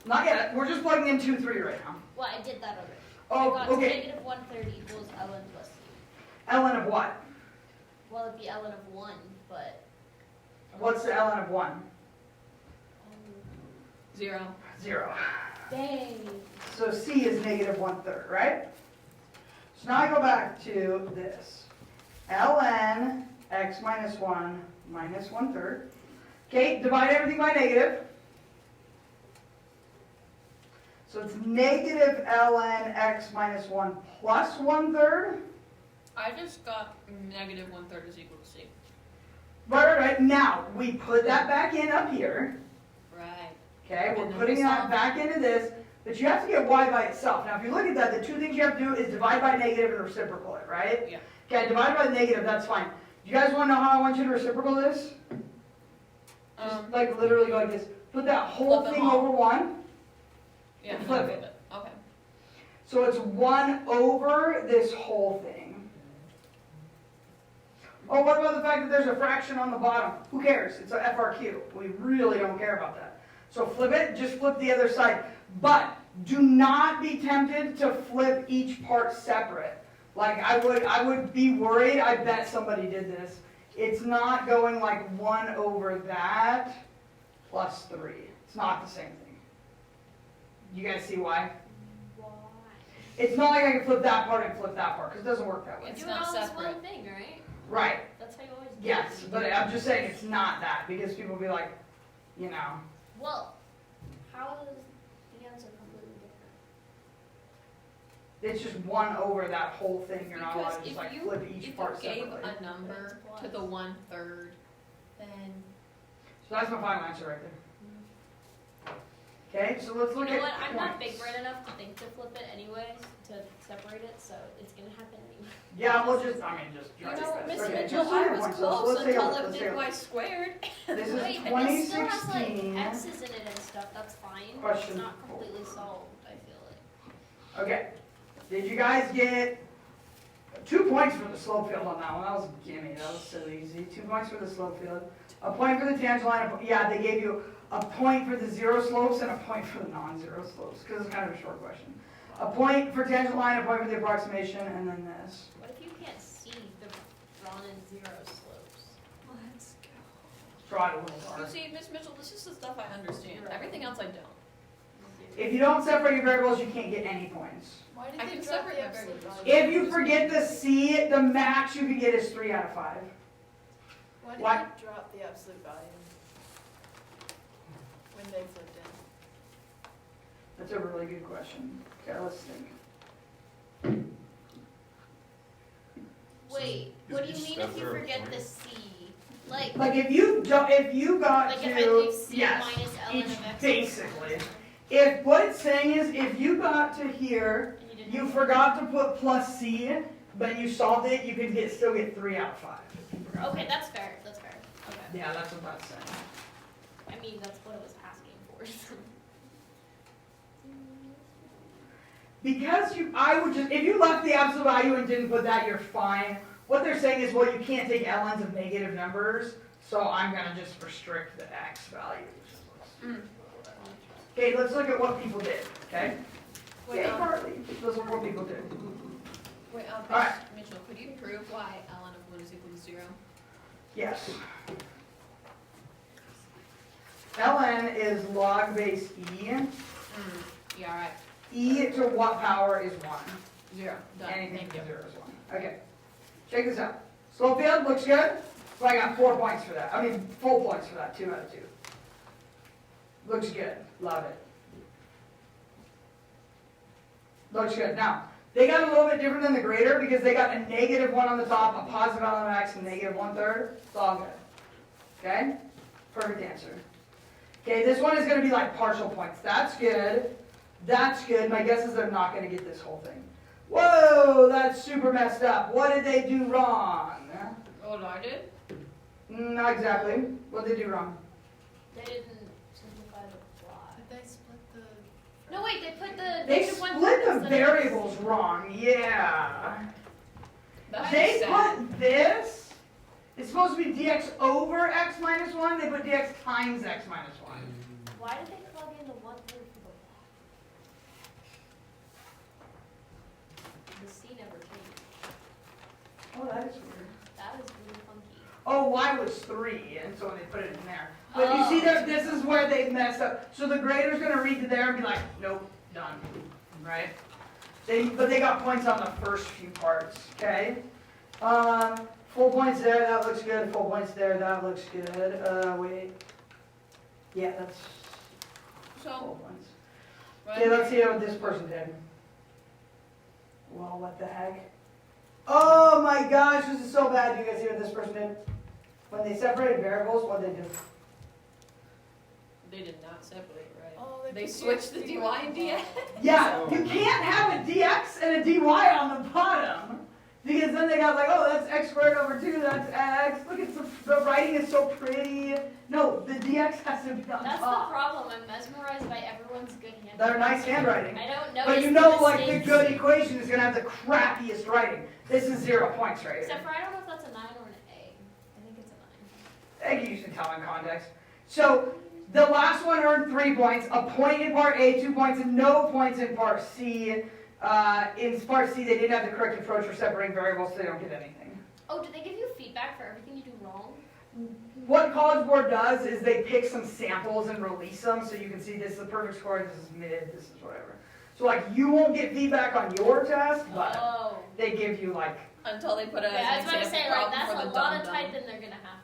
Not yet. We're just plugging in 2, 3 right now. Well, I did that already. Oh, I got okay. negative 130 equals ln plus c. ln of what? Well, it'd be ln of 1, but. What's the ln of 1? 0. 0. Dang. So c is negative 1/3, right? So now I go back to this. ln x minus 1 minus 1/3. Okay, divide everything by negative. So it's negative ln x minus 1 plus 1/3. I just got negative 1/3 is equal to c. Right. Now, we put that back in up here. Right. Okay, we're And then putting we that solve. back into this, but you have to get y by itself. Now, if you look at that, the two things you have to do is divide by negative and reciprocal it, right? Yeah. Okay, divide by negative, that's fine. You guys want to know how I want you to reciprocal this? Just like literally go like this. Put that whole Flip them thing all. over 1. Yeah. Flip it. Okay. So it's 1 over this whole thing. Oh, what about the fact that there's a fraction on the bottom? Who cares? It's a FRQ. We really don't care about that. So flip it, just flip the other side. But do not be tempted to flip each part separate. Like I would be worried. I bet somebody did this. It's not going like 1 over that plus 3. It's not the same thing. You guys see why? Why? It's not like I can flip that part and flip that part, because it doesn't work that way. It's You're doing not all this separate. one thing, right? Right. That's how you always do it. Yes, but I'm just saying it's not that, because people be like, you know. Well, how is the answer completely different? It's just 1 over that whole thing. You're not allowed Because to just if like you, flip each if part you gave separately. a number to the 1/3, then So that's my final answer right there. Okay, so let's You look know at what? I'm not points. big brain enough to think to flip it anyways, to separate it, so it's gonna happen anyway. Yeah, we'll just, just you try know, this. Miss Okay, Mitchell, just look I at was points. So close let's take a until look, I let's did take a y look. squared. This is Wait, but this still has like 2016. x's in it and stuff, that's fine. Question It's not 4. completely solved, I feel like. Okay. Did you guys get 2 points for the slope field on that one? That was a gimme. That was so easy. 2 points for the slope field. A point for the tangent line. Yeah, they gave you a point for the zero slopes and a point for the non-zero slopes because it's kind of a short question. A point for tangent line, a point for the approximation, and then this. What if you can't see the drawn in zero slopes? Let's go. Draw it a little You harder. see, Miss Mitchell, this is the stuff I understand. Everything else I don't. If you don't separate your variables, you can't get any points. Why did I they can drop separate the my absolute variables. value? If you forget the C, the max you can get is 3 out of 5. Why did Why- they drop the absolute value when they flipped in? That's a really good question. Okay, let's think. Wait, what do you mean if you forget the C? Like Like if you got Like to, if I leave C yes, minus ln each, of x. basically. If what it's saying is if you got to here, and you didn't you forgot to put plus C, but you solved it, you could still get 3 out of 5. Okay, that's fair. That's fair. Okay. Yeah, that's what that's saying. I mean, that's what it was asking for. Because I would just, if you left the absolute value and didn't put that, you're fine. What they're saying is, well, you can't take ln's of negative numbers, so I'm gonna just restrict the x values. Mm. Okay, let's look at what people did, okay? Wait, Yeah, partly. Those are what people did. wait, All right. Mitchell, could you prove why ln of 1 is equal to 0? Yes. ln is log base e. Yeah, all right. E to what power is 1? 0. Done. Anything Thank you. from 0 is 1. Okay. Check this out. Slope field looks good. So I got 4 points for that. I mean, full points for that. 2 out of 2. Looks good. Love it. Looks good. Now, they got a little bit different than the grader because they got a negative 1 on the top, a positive element of x, and negative 1/3. It's all good. Okay? Perfect answer. Okay, this one is going to be like partial points. That's good. That's good. My guess is they're not going to get this whole thing. Whoa, that's super messed up. What did they do wrong? Oh, no, I did? Not exactly. What did they do wrong? They didn't simplify the plot. Did they split the? No, wait, they put the They negative 1/3 split the instead of- variables wrong. Yeah. That's They sad. put this, it's supposed to be dx over x minus 1. They put dx times x minus 1. Why did they plug in the 1/3 for the plot? The C never changed. Oh, that is weird. That is really funky. Oh, y was 3, and so they put it in there. But you see that this is where they messed up. So the grader's going to read to there and be like, nope, done. Right? But they got points on the first few parts, okay? Full points there, that looks good. Full points there, that looks good. Wait. Yeah, that's So, full points. right Okay, let's see here- what this person did. Well, what the heck? Oh my gosh, this is so bad. You guys see what this person did? When they separated variables, what did they do? They did not separate, right? Oh, They put switched the DX dy and dx. Yeah, you can't have a dx and a dy on the bottom. Because then they got like, oh, that's x squared over 2, that's x. Look, it's the writing is so pretty. No, the dx has to be on That's the top. problem. I'm mesmerized by everyone's good handwriting. They're nice handwriting. I don't know. But you know, like, the good equation is going to have the crappiest writing. This is 0 points right here. Except for I don't know if that's a 9 or an A. I think it's a 9. I can usually tell in context. So the last one earned 3 points, a point in part A, 2 points, and no points in part C. In part C, they didn't have the correct approach for separating variables, so they don't get anything. Oh, do they give you feedback for everything you do wrong? What College Board does is they pick some samples and release them, so you can see this is the perfect score, this is mid, this is whatever. So like you won't get feedback on your test, but Oh. they give you like Until they put it Yeah, I as was an about to say, example like, problem that's for a the lot of dumb. typing they're gonna have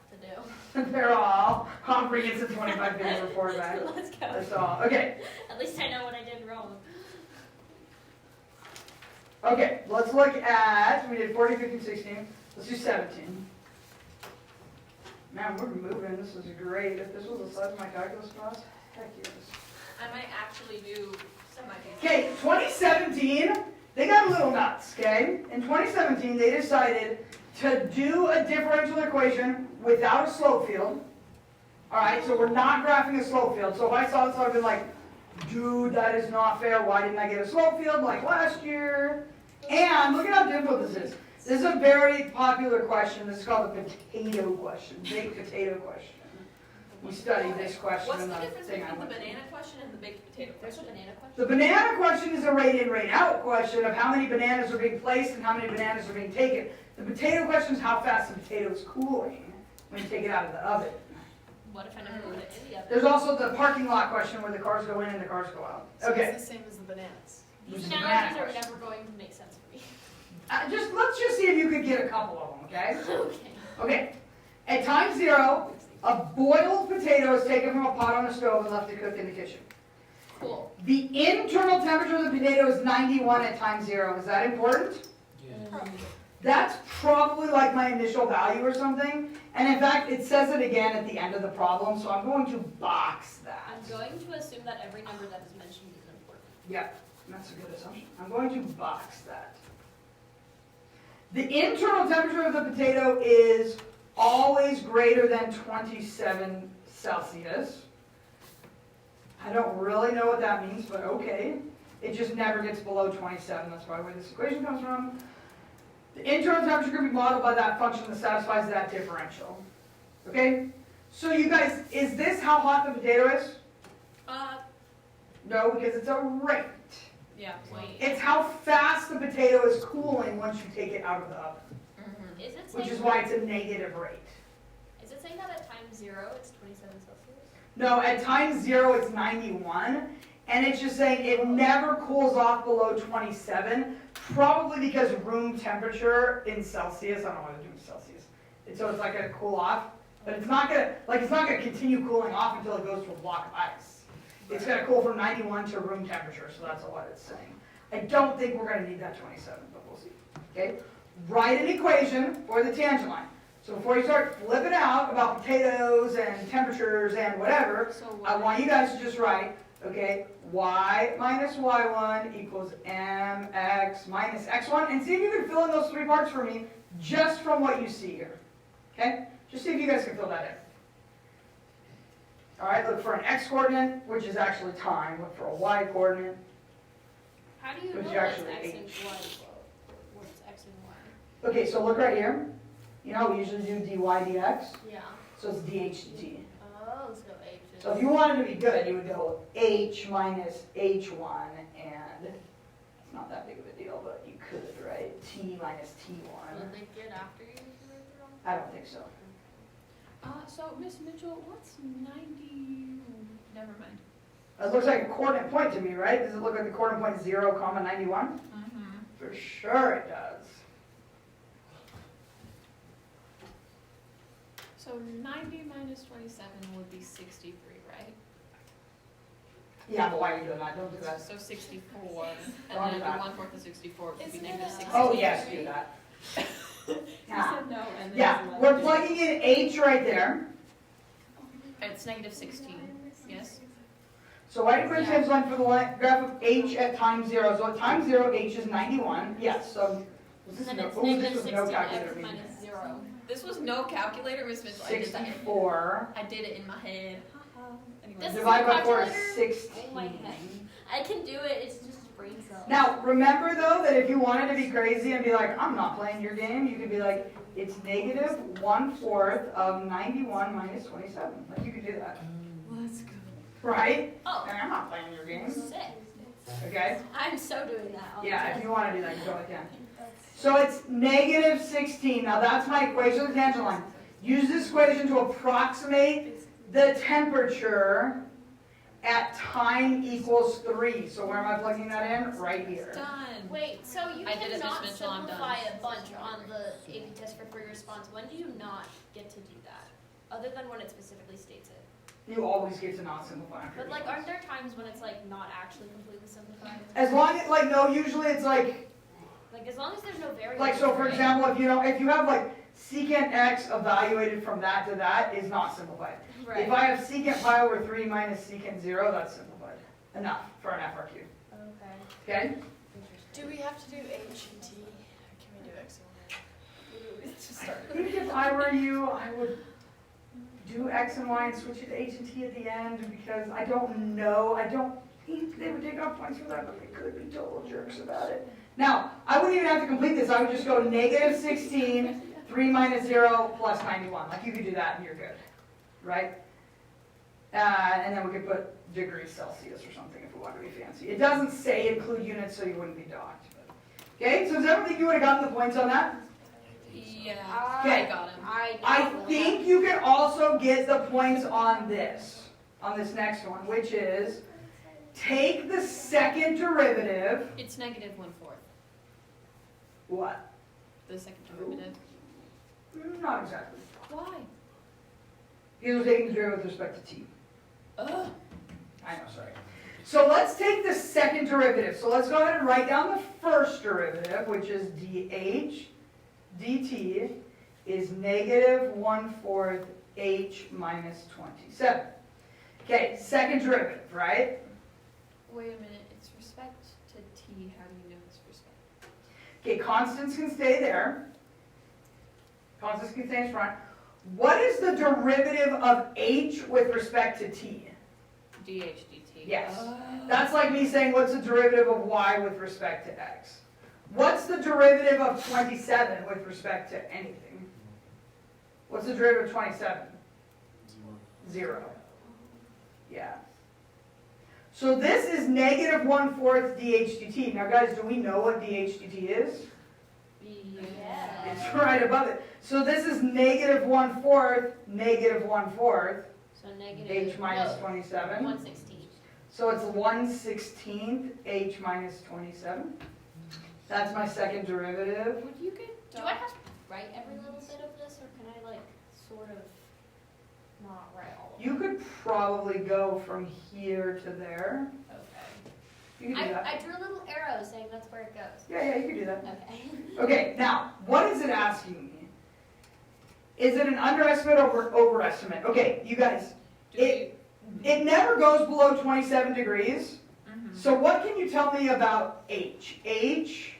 to do. they're all comprehensive 25-page report back. Let's go. That's all. Okay. At least I know what I did wrong. Okay, let's look at, we did 14, 15, 16. Let's do 17. Man, we're moving. This is great. If this was the size of my calculus class, heck yes. I might actually do semi-basic. Okay, 2017, they got a little nuts, okay? In 2017, they decided to do a differential equation without a slope field. All right, so we're not graphing a slope field. So if I saw this, I'd be like, dude, that is not fair. Why didn't I get a slope field like last year? And look at how difficult this is. This is a very popular question. This is called the potato question, baked potato question. We studied this question What's in the the difference thing I between the went to. banana question and the baked potato There's a question? banana question. The banana question is a rate in, rate out question of how many bananas are being placed and how many bananas are being taken. The potato question is how fast the potato is cooling when you take it out of the oven. What if I never put it in the oven? There's also the parking lot question where the cars go in and the cars go out. So Okay. it's the same as the bananas. Which These is a analogies banana are question. never going to make sense for me. Let's just see if you could get a couple of them, okay? Okay. Okay. At time 0, a boiled potato is taken from a pot on the stove and left to cook in the kitchen. Cool. The internal temperature of the potato is 91 at time 0. Is that important? Yeah. That's probably like my initial value or something. And in fact, it says it again at the end of the problem, so I'm going to box that. I'm going to assume that every number that is mentioned is important. Yep, that's a good assumption. I'm going to box that. The internal temperature of the potato is always greater than 27 Celsius. I don't really know what that means, but okay. It just never gets below 27. That's probably where this equation comes from. The internal temperature can be modeled by that function that satisfies that differential. Okay? So you guys, is this how hot the potato is? No, because it's a rate. Yeah. Wait. It's how fast the potato is cooling once you take it out of the oven, Mm-hmm. Is it which saying is why it's a negative rate. Is it saying that at time 0 it's 27 Celsius? No, at time 0 it's 91, and it's just saying it never cools off below 27, probably because room temperature in Celsius, I don't know what to do with Celsius, and so it's like gonna cool off, but it's not gonna continue cooling off until it goes to a block of ice. It's gonna cool from 91 to room temperature, so that's what it's saying. I don't think we're gonna need that 27, but we'll see. Okay? Write an equation for the tangent line. So before you start flipping out about potatoes and temperatures and whatever, So I want you guys to just write, okay, y minus y1 equals mx minus x1, and see if you can fill in those 3 parts for me just from what you see here. Okay? Just see if you guys can fill that in. All right, look for an x-coordinate, which is actually time. Look for a y-coordinate. how do you Which know is what's actually x and H. y? What's x and y? Okay, so look right here. You know, we usually do dy dx, Yeah. so it's dh dt. Oh, so h is. So if you wanted to be good, you would go h minus h1, and it's not that big of a deal, but you could, right? T minus Will t1. they get after you if you write it wrong? I don't think so. So Miss Mitchell, what's 90? Never mind. It looks like a coordinate point to me, right? Does it look like the coordinate point 0, 91? Mm-hmm. For sure it does. So 90 minus 27 would be 63, right? Yeah, but why are you doing that? Don't do that. So 64, Don't and do then that. 1/4 of 64 would be Isn't negative it a- 60. Oh, yes, do that. You Yeah. said no, and then Yeah, it's we're like- plugging in h right there. It's negative 16, yes? So why do we change line for the graph of h at time 0? So at time 0, h is 91. Yes, so this is And no, then it's oh, this negative was no 16 calculator. x meeting. minus 0. This was no calculator, Miss Mitchell. I did that. 64 I did it in my head. Haha. Anyway. This is divided a by 4 is calculator? 16. Oh my head. I can do it, it's just brain cells. Now, remember though that if you wanted to be crazy and be like, I'm not playing your game, you could be like, it's negative 1/4 of 91 minus 27. Like, you could do that. Let's go. Right? Oh, Like, I'm not playing your game. sick. Okay? I'm so doing that all the Yeah, time. if you want to do that, you totally can. So it's negative 16. Now that's my equation of the tangent line. Use this equation to approximate the temperature at time equals 3. So where am I plugging that in? Right here. Done. Wait, so you I did it, Miss cannot Mitchell, I'm done. simplify a bunch on the AP test for free response. When do you not get to do that? Other than when it specifically states it. You always get to not simplify. after But like, yourself. aren't there times when it's like not actually completely simplified? As long as, like, no, usually it's like Like, as long as there's no variance. Like, so for right? example, if you have like secant x evaluated from that to that is not simplified. Right. If I have secant pi over 3 minus secant 0, that's simplified. Enough for an FRQ. Okay. Okay? Do we have to do H and T? Or can we do X and Y? It's just I started. think if I were you, I would do x and y and switch it to h and t at the end because I don't know. think they would take off points for that, but they could be total jerks about it. Now, I wouldn't even have to complete this. I would just go negative 16, 3 minus 0, plus 91. Like, you could do that and you're good, right? And then we could put degrees Celsius or something if we want to be fancy. It doesn't say include units, so you wouldn't be docked. But. Okay, so does everyone think you would have gotten the points on that? Yeah. Okay. I got him. I think you can also get the points on this next one, which is take the second derivative. It's negative 1/4. What? The second derivative. Not exactly. Why? Because we're taking the derivative with respect to t. Ugh. I know, sorry. So let's take the second derivative. So let's go ahead and write down the first derivative, which is dh dt is negative 1/4 h minus 27. Okay, second derivative, right? Wait a minute. It's respect to t. How do you know it's respect? Okay, constants can stay there. Constants can stay in front. What is the derivative of h with respect to t? dh dt. Yes. Oh. That's like me saying, what's the derivative of y with respect to x? What's the derivative of 27 with respect to anything? What's the derivative of 27? 0. Yeah. So this is negative 1/4 dh dt. Now guys, do we know what dh dt is? Yeah. It's right above it. So this is negative 1/4, negative 1/4, So negative. h minus no, 27. 1/16. So it's 1/16 h minus 27. That's my second derivative. Would you get? Do I have to write every little bit of this, or can I like sort of not write all of it? You could probably go from here to there. Okay. You could do that. I drew a little arrow saying that's where it goes. Yeah, you could do that. Okay. Okay, now, what is it asking me? Is it an underestimate or overestimate? Okay, you guys, it never goes below 27 degrees. So what can you tell me about h? H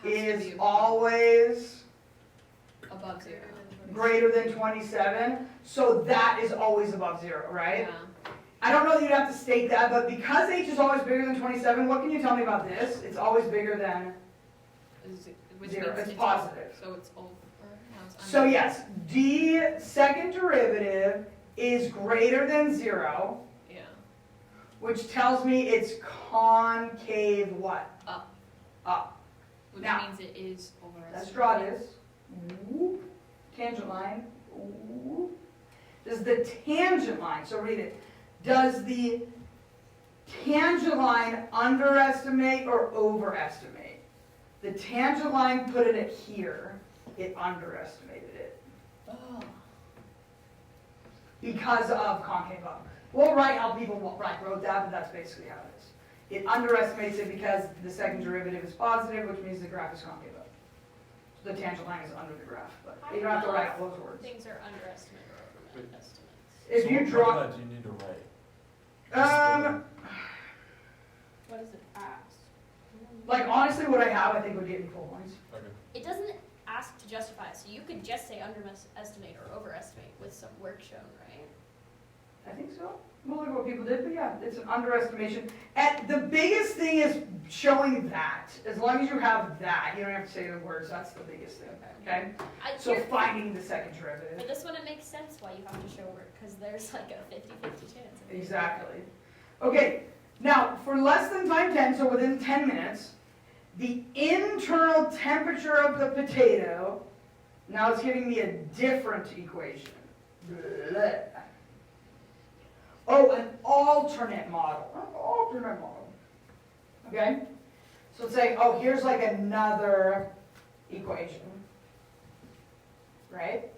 is always above 0. greater than 27, so that is always above 0, right? Yeah. I don't know that you'd have to state that, but because h is always bigger than 27, what can you tell me about this? It's always bigger than Which 0. means It's positive. So it's over. No, it's So under. yes, d second derivative is greater than 0, Yeah. which tells me it's concave what? Up. Up. Which Now, means it is over. Let's draw this. Whoop. Tangent line. Whoop. Does the tangent line, so read it, does the tangent line underestimate or overestimate? The tangent line put it at here. It underestimated it Oh. because of concave up. We'll write how people wrote that, but that's basically how it is. It underestimates it because the second derivative is positive, which means the graph is concave up. So the tangent line is under the graph, but you don't have to write all those words. Things are underestimated or overestimates. If you draw, What do you need to write? What does it ask? like honestly, what I have, I think would get me full points. Okay. It doesn't ask to justify it, so you could just say underestimate or overestimate with some work shown, right? I think so. We'll look at what people did, but yeah, it's an underestimation. And the biggest thing is showing that. As long as you have that, you don't have to say the words. That's the biggest thing. Okay. So finding the second For derivative. this one, it makes sense why you have to show work, because there's like a 50-50 chance. of it. Exactly. Okay. Now, for less than time 10, so within 10 minutes, the internal temperature of the potato, now it's giving me a different equation. Blah. Oh, an alternate model. An alternate model. Okay? So let's say, oh, here's like another equation. Right?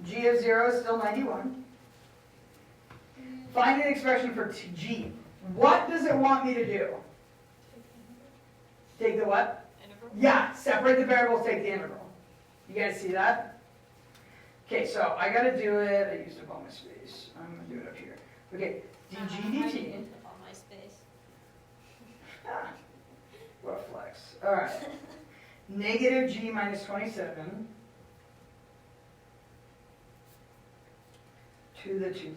G of 0 is still 91. Find an expression for g. What does it want me to do? Take the what? Integral? Yeah, separate the variables, take the integral. You guys see that? Okay, so I gotta do it, I used up all my space. I'm gonna do it up here. Okay, dg I dt. used up all my space. Ah, what a flex. Alright. Negative g minus 27 to the 2/3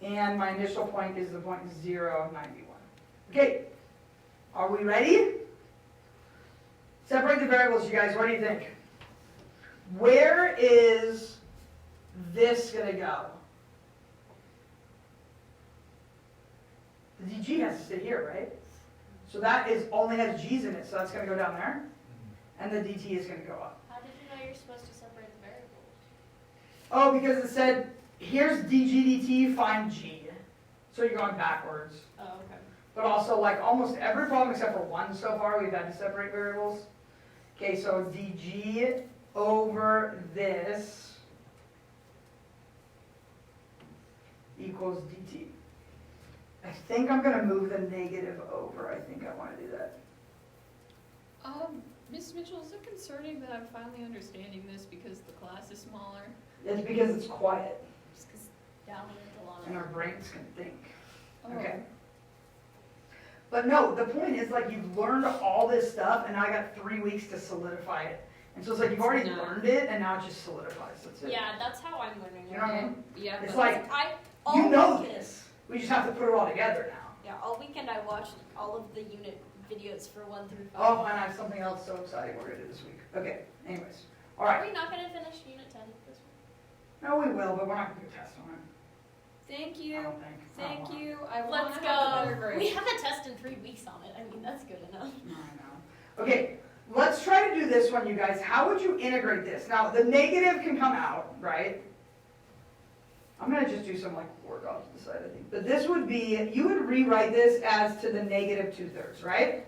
and my initial point is the point 0, 91. Okay, are we ready? Separate the variables, you guys, what do you think? Where is this going to go? The DG has to stay here, right? So that is only has G's in it, so that's going to go down there. And the DT is going to go up. How did you know you're supposed to separate the variables? Oh, because it said, here's DGDT, find G. So you're going backwards. Oh, okay. But also, like, almost every problem except for one so far, we've had to separate variables. Okay, so DG over this equals DT. I think I'm going to move the negative over. I think I want to do that. Ms. Mitchell, is it concerning that I'm finally understanding this because the class is smaller? It's because it's quiet Just because Dallin is a lot and of. our brains can think. Oh. Okay. But no, the point is, like, you've learned all this stuff, and I got 3 weeks to solidify it. And so it's like you've already No. learned it, and now it just solidies. That's it. Yeah, that's how I'm learning. You know what I mean? Yeah, It's but like, all you know weekend- this. We just have to put it all together now. Yeah, all weekend I watched all of the unit videos for 1 through 5. Oh, and I have something else so exciting we're going to do this week. Okay, anyways. All Are right. we not going to finish unit 10 this week? No, we will, but we're not going to do a test on it. thank I you, don't think. I don't thank want you. I want Let's to have a better go. grade. We have a test in 3 weeks on it. I mean, that's good enough. I know. Okay, let's try to do this one, you guys. How would you integrate this? Now, the negative can come out, right? I'm going to just do some, like, work off to the side, I think. But this would be, you would rewrite this as to the negative 2/3, right?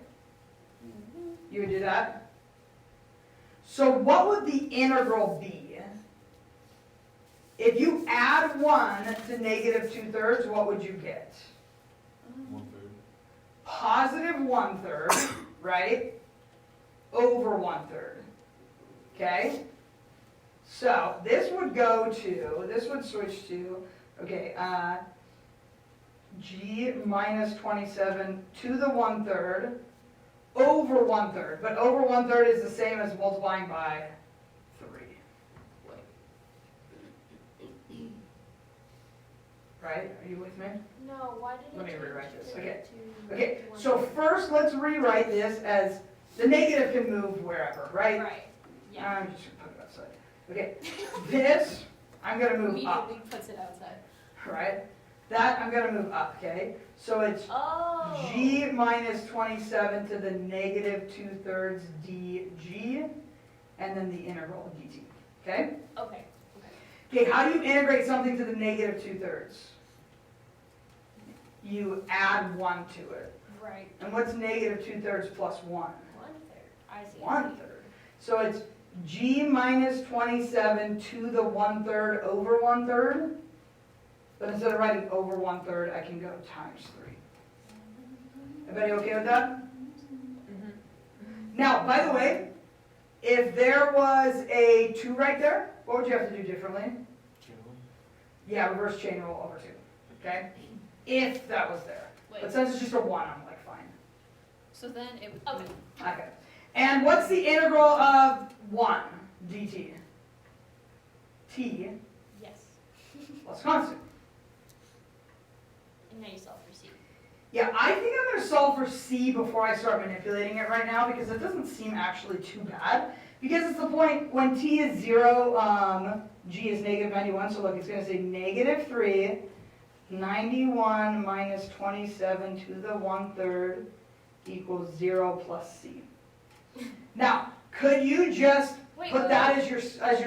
You would do that? So what would the integral be? If you add 1 to negative 2/3, what would you get? 1/3. Positive 1/3, right? Over 1/3. Okay? So this would go to, this would switch to, okay, G minus 27 to the 1/3 over 1/3. But over 1/3 is the same as multiplying by 3. Right? Are you with me? No, why did it Let me change rewrite this. to- Okay. to Okay, one? so first let's rewrite this as the negative can move wherever, right? Right. Yeah. I'm just gonna put it outside. Okay, this, I'm gonna move up, Immediately puts it outside. right? That, I'm gonna move up, okay? So it's Oh. G minus 27 to the negative 2/3 dg, and then the integral of dt, okay? Okay. Okay, how do you integrate something to the negative 2/3? You add 1 to it. Right. And what's negative 2/3 plus 1? 1/3. I see. 1/3. So it's G minus 27 to the 1/3 over 1/3. But instead of writing over 1/3, I can go times 3. Everybody okay with that? Mhm. Now, by the way, if there was a 2 right there, what would you have to do differently? Two. Yeah, reverse chain rule over 2. Okay? If that was there. Wait. But since it's just a 1, I'm like, fine. So then it would Okay. Okay. And what's the integral of 1 dt? T Yes. plus constant. And now you solve for C. Yeah, I think I'm going to solve for C before I start manipulating it right now because it doesn't seem actually too bad. Because it's the point when t is 0, g is negative 91. So look, it's going to say negative 3, 91 minus 27 to the 1/3 equals 0 plus c. Now, could you just Wait, put that as your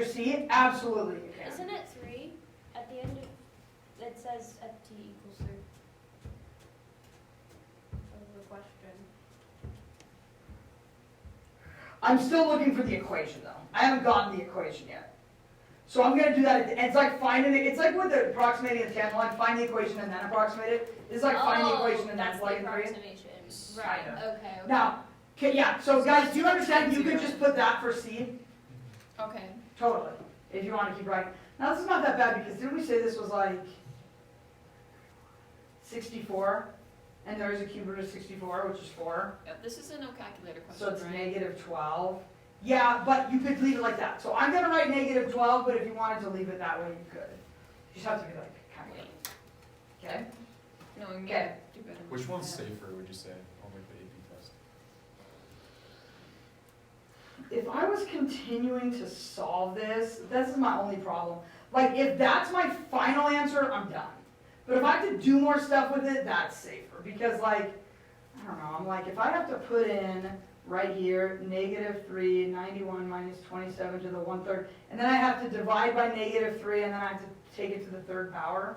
c? Absolutely, you can. Isn't it 3 at the end of it says at t equals 3? That was the question. I'm still looking for the equation though. I haven't gotten the equation yet. So I'm going to do that. It's like finding it. It's like with the approximating a tangent line. Find the equation and then approximate it. It's like find the equation and then that's plug the in 3. approximation. Right. Kinda. Okay. Now, okay, yeah. So guys, do you understand? You could just put that for C. Okay. Totally. If you want to keep writing. Now this is not that bad because didn't we say this was like 64? And there is a cube root of 64, which is 4. Yeah, this is a no calculator question, So it's right? negative 12. Yeah, but you could leave it like that. So I'm going to write negative 12, but if you wanted to leave it that way, you could. You just have to be like, kind of. and Okay. do better. Which one's safer, would you say, on like the AP test? If I was continuing to solve this is my only problem. Like, if that's my final answer, I'm done. But if I have to do more stuff with it, that's safer. Because, like, I don't know, I'm like, if I have to put in right here, -3, 91 minus 27 to the 1/3, and then I have to divide by -3, and then I have to take it to the 3rd power,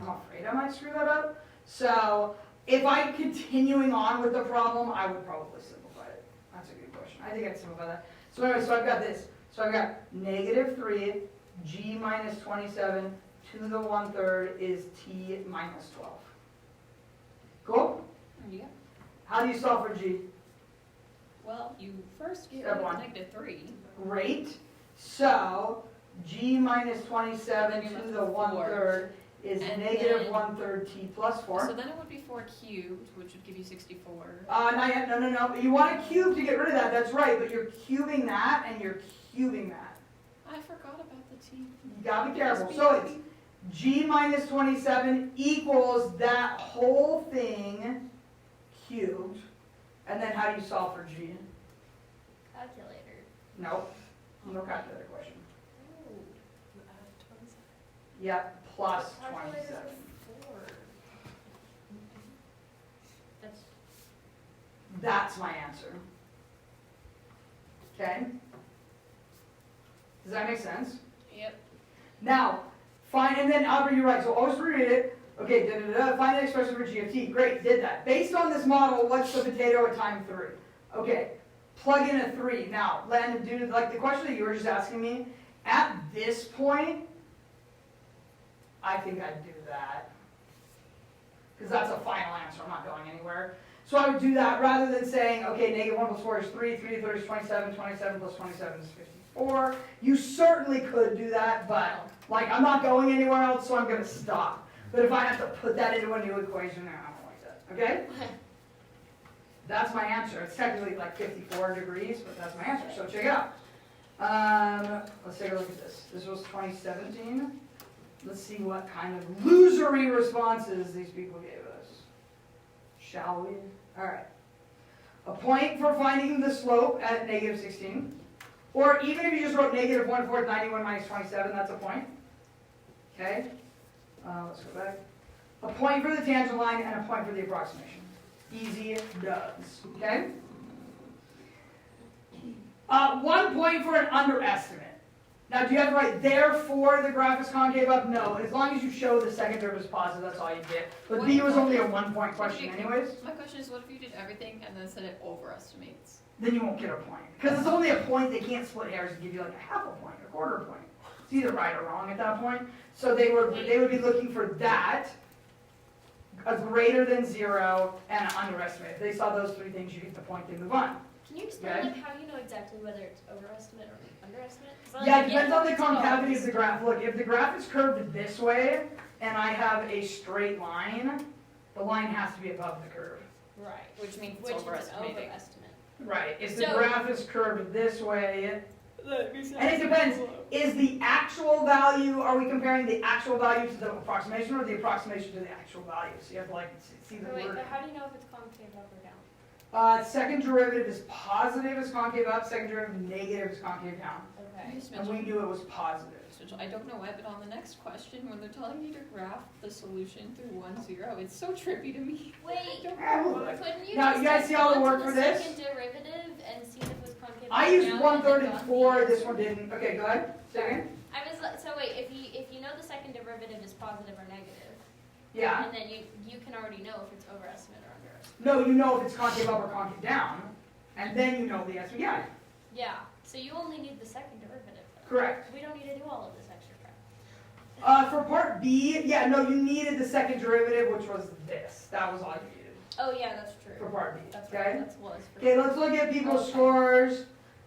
I'm afraid I might screw that up. So, if I'm continuing on with the problem, I would probably simplify it. That's a good question. I think I'd simplify that. So anyway, so I've got this. So I've got -3, g minus 27 to the 1/3 is t minus 12. Cool? Yeah. How do you solve for g? Well, you first get Step rid of one. -3. Great. So g minus 27 Then you're to left the with 1/3 is And negative then- 1/3 t plus 4. So then it would be 4 cubed, which would give you 64. Not yet. No. You want a cube to get rid of that. That's right. But you're cubing that and you're cubing that. I forgot about the t. You gotta be careful. So it's g minus 27 equals that whole thing cubed. And then how do you solve for g? Calculator. Nope. No calculator question. Ooh. Yep. Plus Calculator's 27. a 4. That's That's my answer. Okay? Does that make sense? Yep. Now, find, and then Albert, you're right, so always reread it. Okay, find the expression for g of t. Great, did that. Based on this model, what's the potato at time 3? Okay, plug in a 3. Now, Landon, dude, like the question that you were just asking me, at this point, I think I'd do that. Because that's a final answer, I'm not going anywhere. So I would do that rather than saying, okay, -1 plus 4 is 3, 3 to the 3rd is 27, 27 plus 27 is 54. You certainly could do that, but like I'm not going anywhere else, so I'm going to stop. But if I have to put that into a new equation, I don't like that, okay? That's my answer. It's technically like 54 degrees, but that's my answer, so check it out. Let's take a look at this. This was 2017. Let's see what kind of losery responses these people gave us. Shall we? All right. A point for finding the slope at -16. Or even if you just wrote -1/4 91 minus 27, that's a point. Okay? Let's go back. A point for the tangent line and a point for the approximation. Easy dubs. Okay? 1 point for an underestimate. Now, do you have to write therefore the graph is concave up? No. As long as you show the second derivative is positive, that's all you get. But What B if was I only a did- 1 point question anyways. My question is, what if you did everything and then said it overestimates? Then you won't get a point. Because it's only a point, they can't split hairs and give you like a half a point, a quarter point. It's either right or wrong at that point. So they would be looking for that, a greater than 0, and an underestimate. If they saw those 3 things, you get the point, they move on. Can you explain Okay. like how you know exactly whether it's overestimate or underestimate? 'Cause I Yeah, it like, depends on the it's concavity of always- the graph. Look, if the graph is curved this way, and I have a straight line, the line has to be above the curve. Right. Which means it's Which is an overestimating. overestimate. Right. If the So- graph is curved this way, and it depends, is the actual value, are we comparing the actual value to the approximation or the approximation to the actual value? So you have to like see the Wait, word. but how do you know if it's concave up or down? Second derivative is positive is concave up, second derivative negative is concave down. Okay. Just And we mention- knew it was positive. I don't know why, but on the next question, when they're telling you to graph the solution through 1, 0, it's so trippy to me. Wait, Yeah, we'll look. couldn't you Now, just you guys have see all the gone work to for the this? second derivative and see if it was concave I up or used down 1/3 then and got 4, the this answer? one didn't. Okay, go ahead. Say again. I was like, so wait, if you know the second derivative is positive or negative, Yeah. and then you can already know if it's overestimate or underestimate. No, you know if it's concave up or concave down, and then you know the answer. Yeah, Yeah. So you only need the second derivative. Then. correct. We don't need to do all of this extra crap. For part B, yeah, no, you needed the second derivative, which was this. That was all you needed Oh yeah, that's true. for part B. That's Okay? right. That was for Okay, let's look at people's Okay. scores.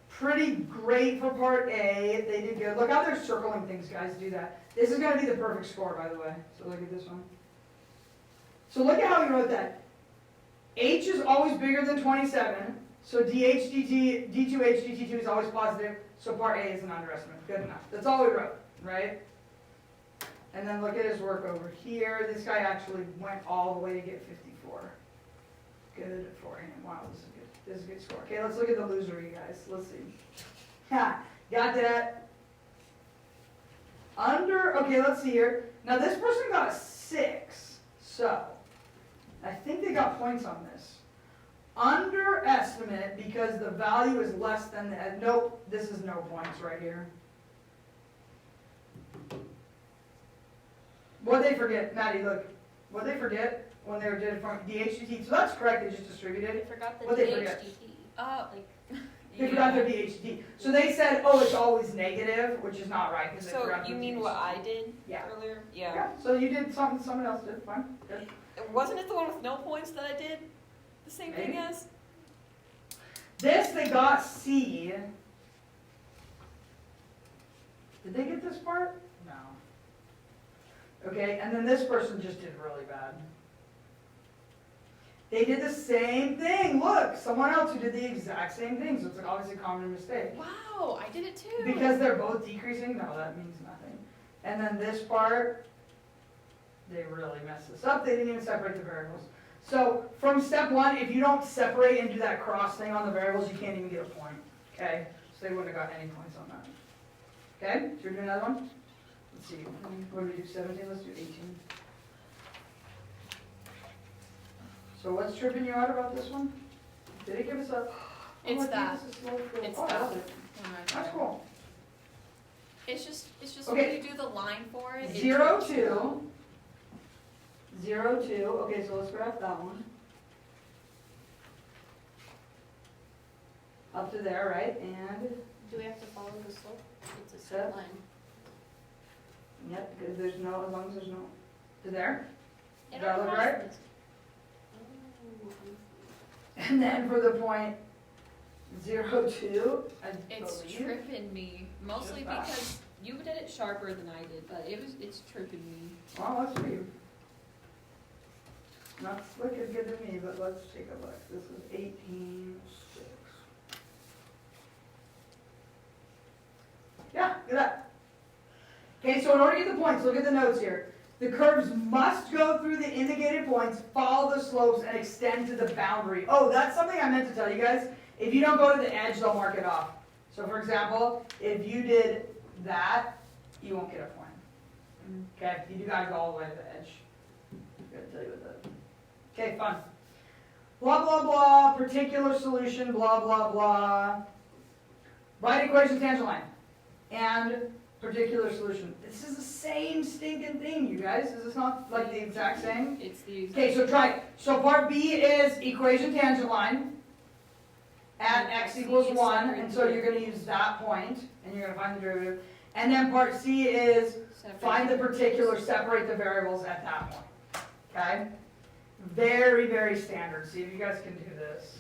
Pretty great for part A. They did good. Look how they're circling things, guys. Do that. This is going to be the perfect score, by the way. So look at this one. So look at how we wrote that. H is always bigger than 27. So DH, DT, D2H, DT2 is always positive. So part A is an underestimate. Good enough. That's all we wrote, right? And then look at his work over here. This guy actually went all the way to get 54. Good for him. Wow, this is good. This is a good score. Okay, let's look at the loser, you guys. Let's see. Ha, got that. Okay, let's see here. Now this person got a 6. So, I think they got points on this. Underestimate because the value is less than the, nope, this is no points right here. What'd they forget? Maddie, look. What'd they forget when they did it from the HTT? So that's correct, they just distributed I it. forgot the What'd they forget? DHDT. Like, They forgot their DHT. So they said, oh, it's always negative, which is not right. 'Cause they So forgot you the mean DHT. what I did Yeah. earlier? Yeah. Yeah, so you did something someone else did, fine, good. Wasn't it the one with no points that I did the same thing Maybe. as? This, they got C. Did they get this part? No. Okay, and then this person just did really bad. They did the same thing. Look, someone else who did the exact same thing, so it's obviously a common mistake. Wow, I did it too. Because they're both decreasing, no, that means nothing. And then this part, they really messed this up. They didn't even separate the variables. So from step 1, if you don't separate and do that cross thing on the variables, you can't even get a point. Okay? So they wouldn't have got any points on that. Okay? Should we do another one? Let's see. What do we do? 17? Let's do 18. So what's tripping you out about this one? Did it give us a... It's it that. gave us a slow field. It's Oh, I that. love it. That's cool. It's just Okay. when you do the line for it. 0, 2. 0, 2. Okay, so let's graph that one. Up to there, right? And, do we have to follow the slope? It's a Yep. straight line. yep, because there's no, as long as there's no, to there. It Does that look already has right? this. Oh, And then for the point 0, 2, I It's believe. tripping me, mostly Just that. because you did it sharper than I did, but it's tripping me. Well, let's see. Not looking good to me, but let's take a look. This is 18, 6. Yeah, look at that. Okay, so in order to get the points, look at the notes here. The curves must go through the indicated points, follow the slopes, and extend to the boundary. Oh, that's something I meant to tell you guys. If you don't go to the edge, they'll mark it off. So for example, if you did that, you won't get a point. Okay, you gotta go all the way to the edge. Gotta tell you what that. Okay, fun. Blah, blah, blah, particular solution, blah, blah, blah. Write equation tangent line. And particular solution. This is the same stinking thing, you guys. Is this not like the exact same? It's the exact. Okay, so try it. So part B is equation tangent line at x equals 1, and so you're going to use that point, and you're going to find the derivative. And then part C is find the particular, separate the variables at that point. Okay? Very, very standard. See if you guys can do this.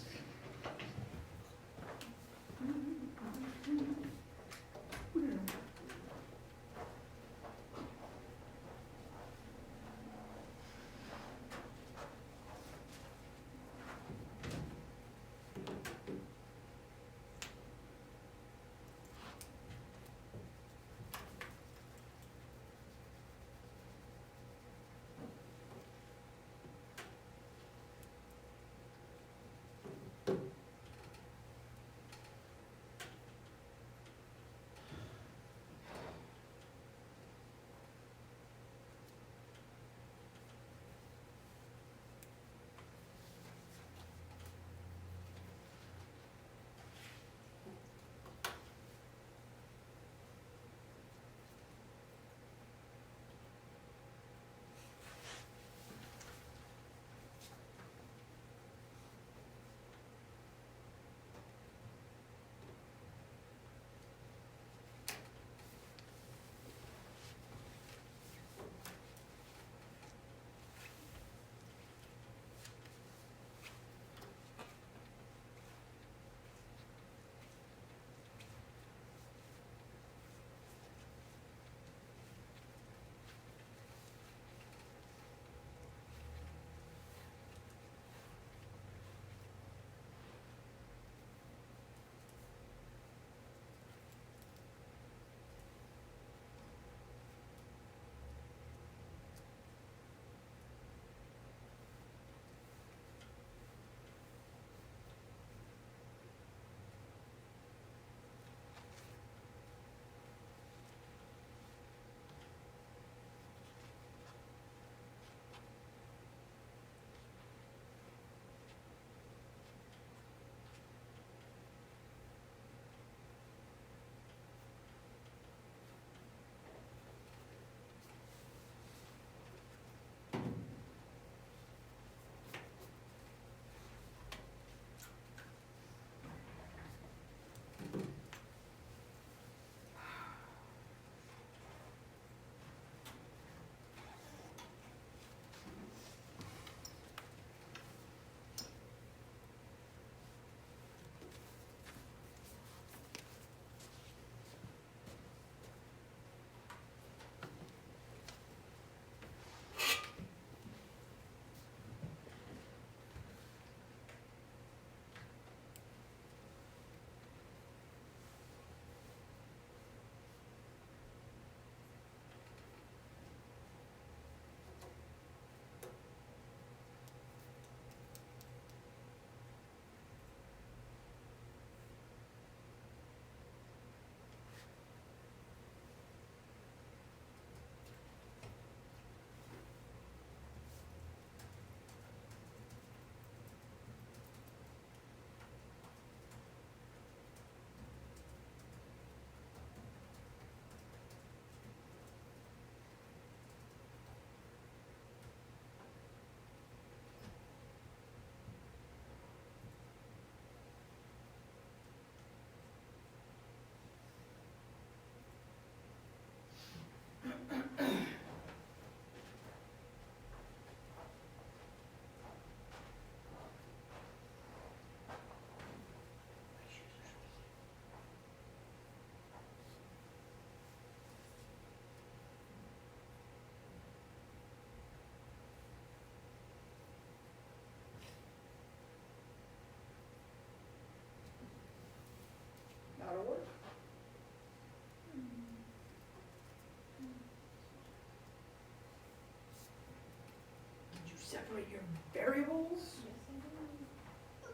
separate your variables? Yes, I do.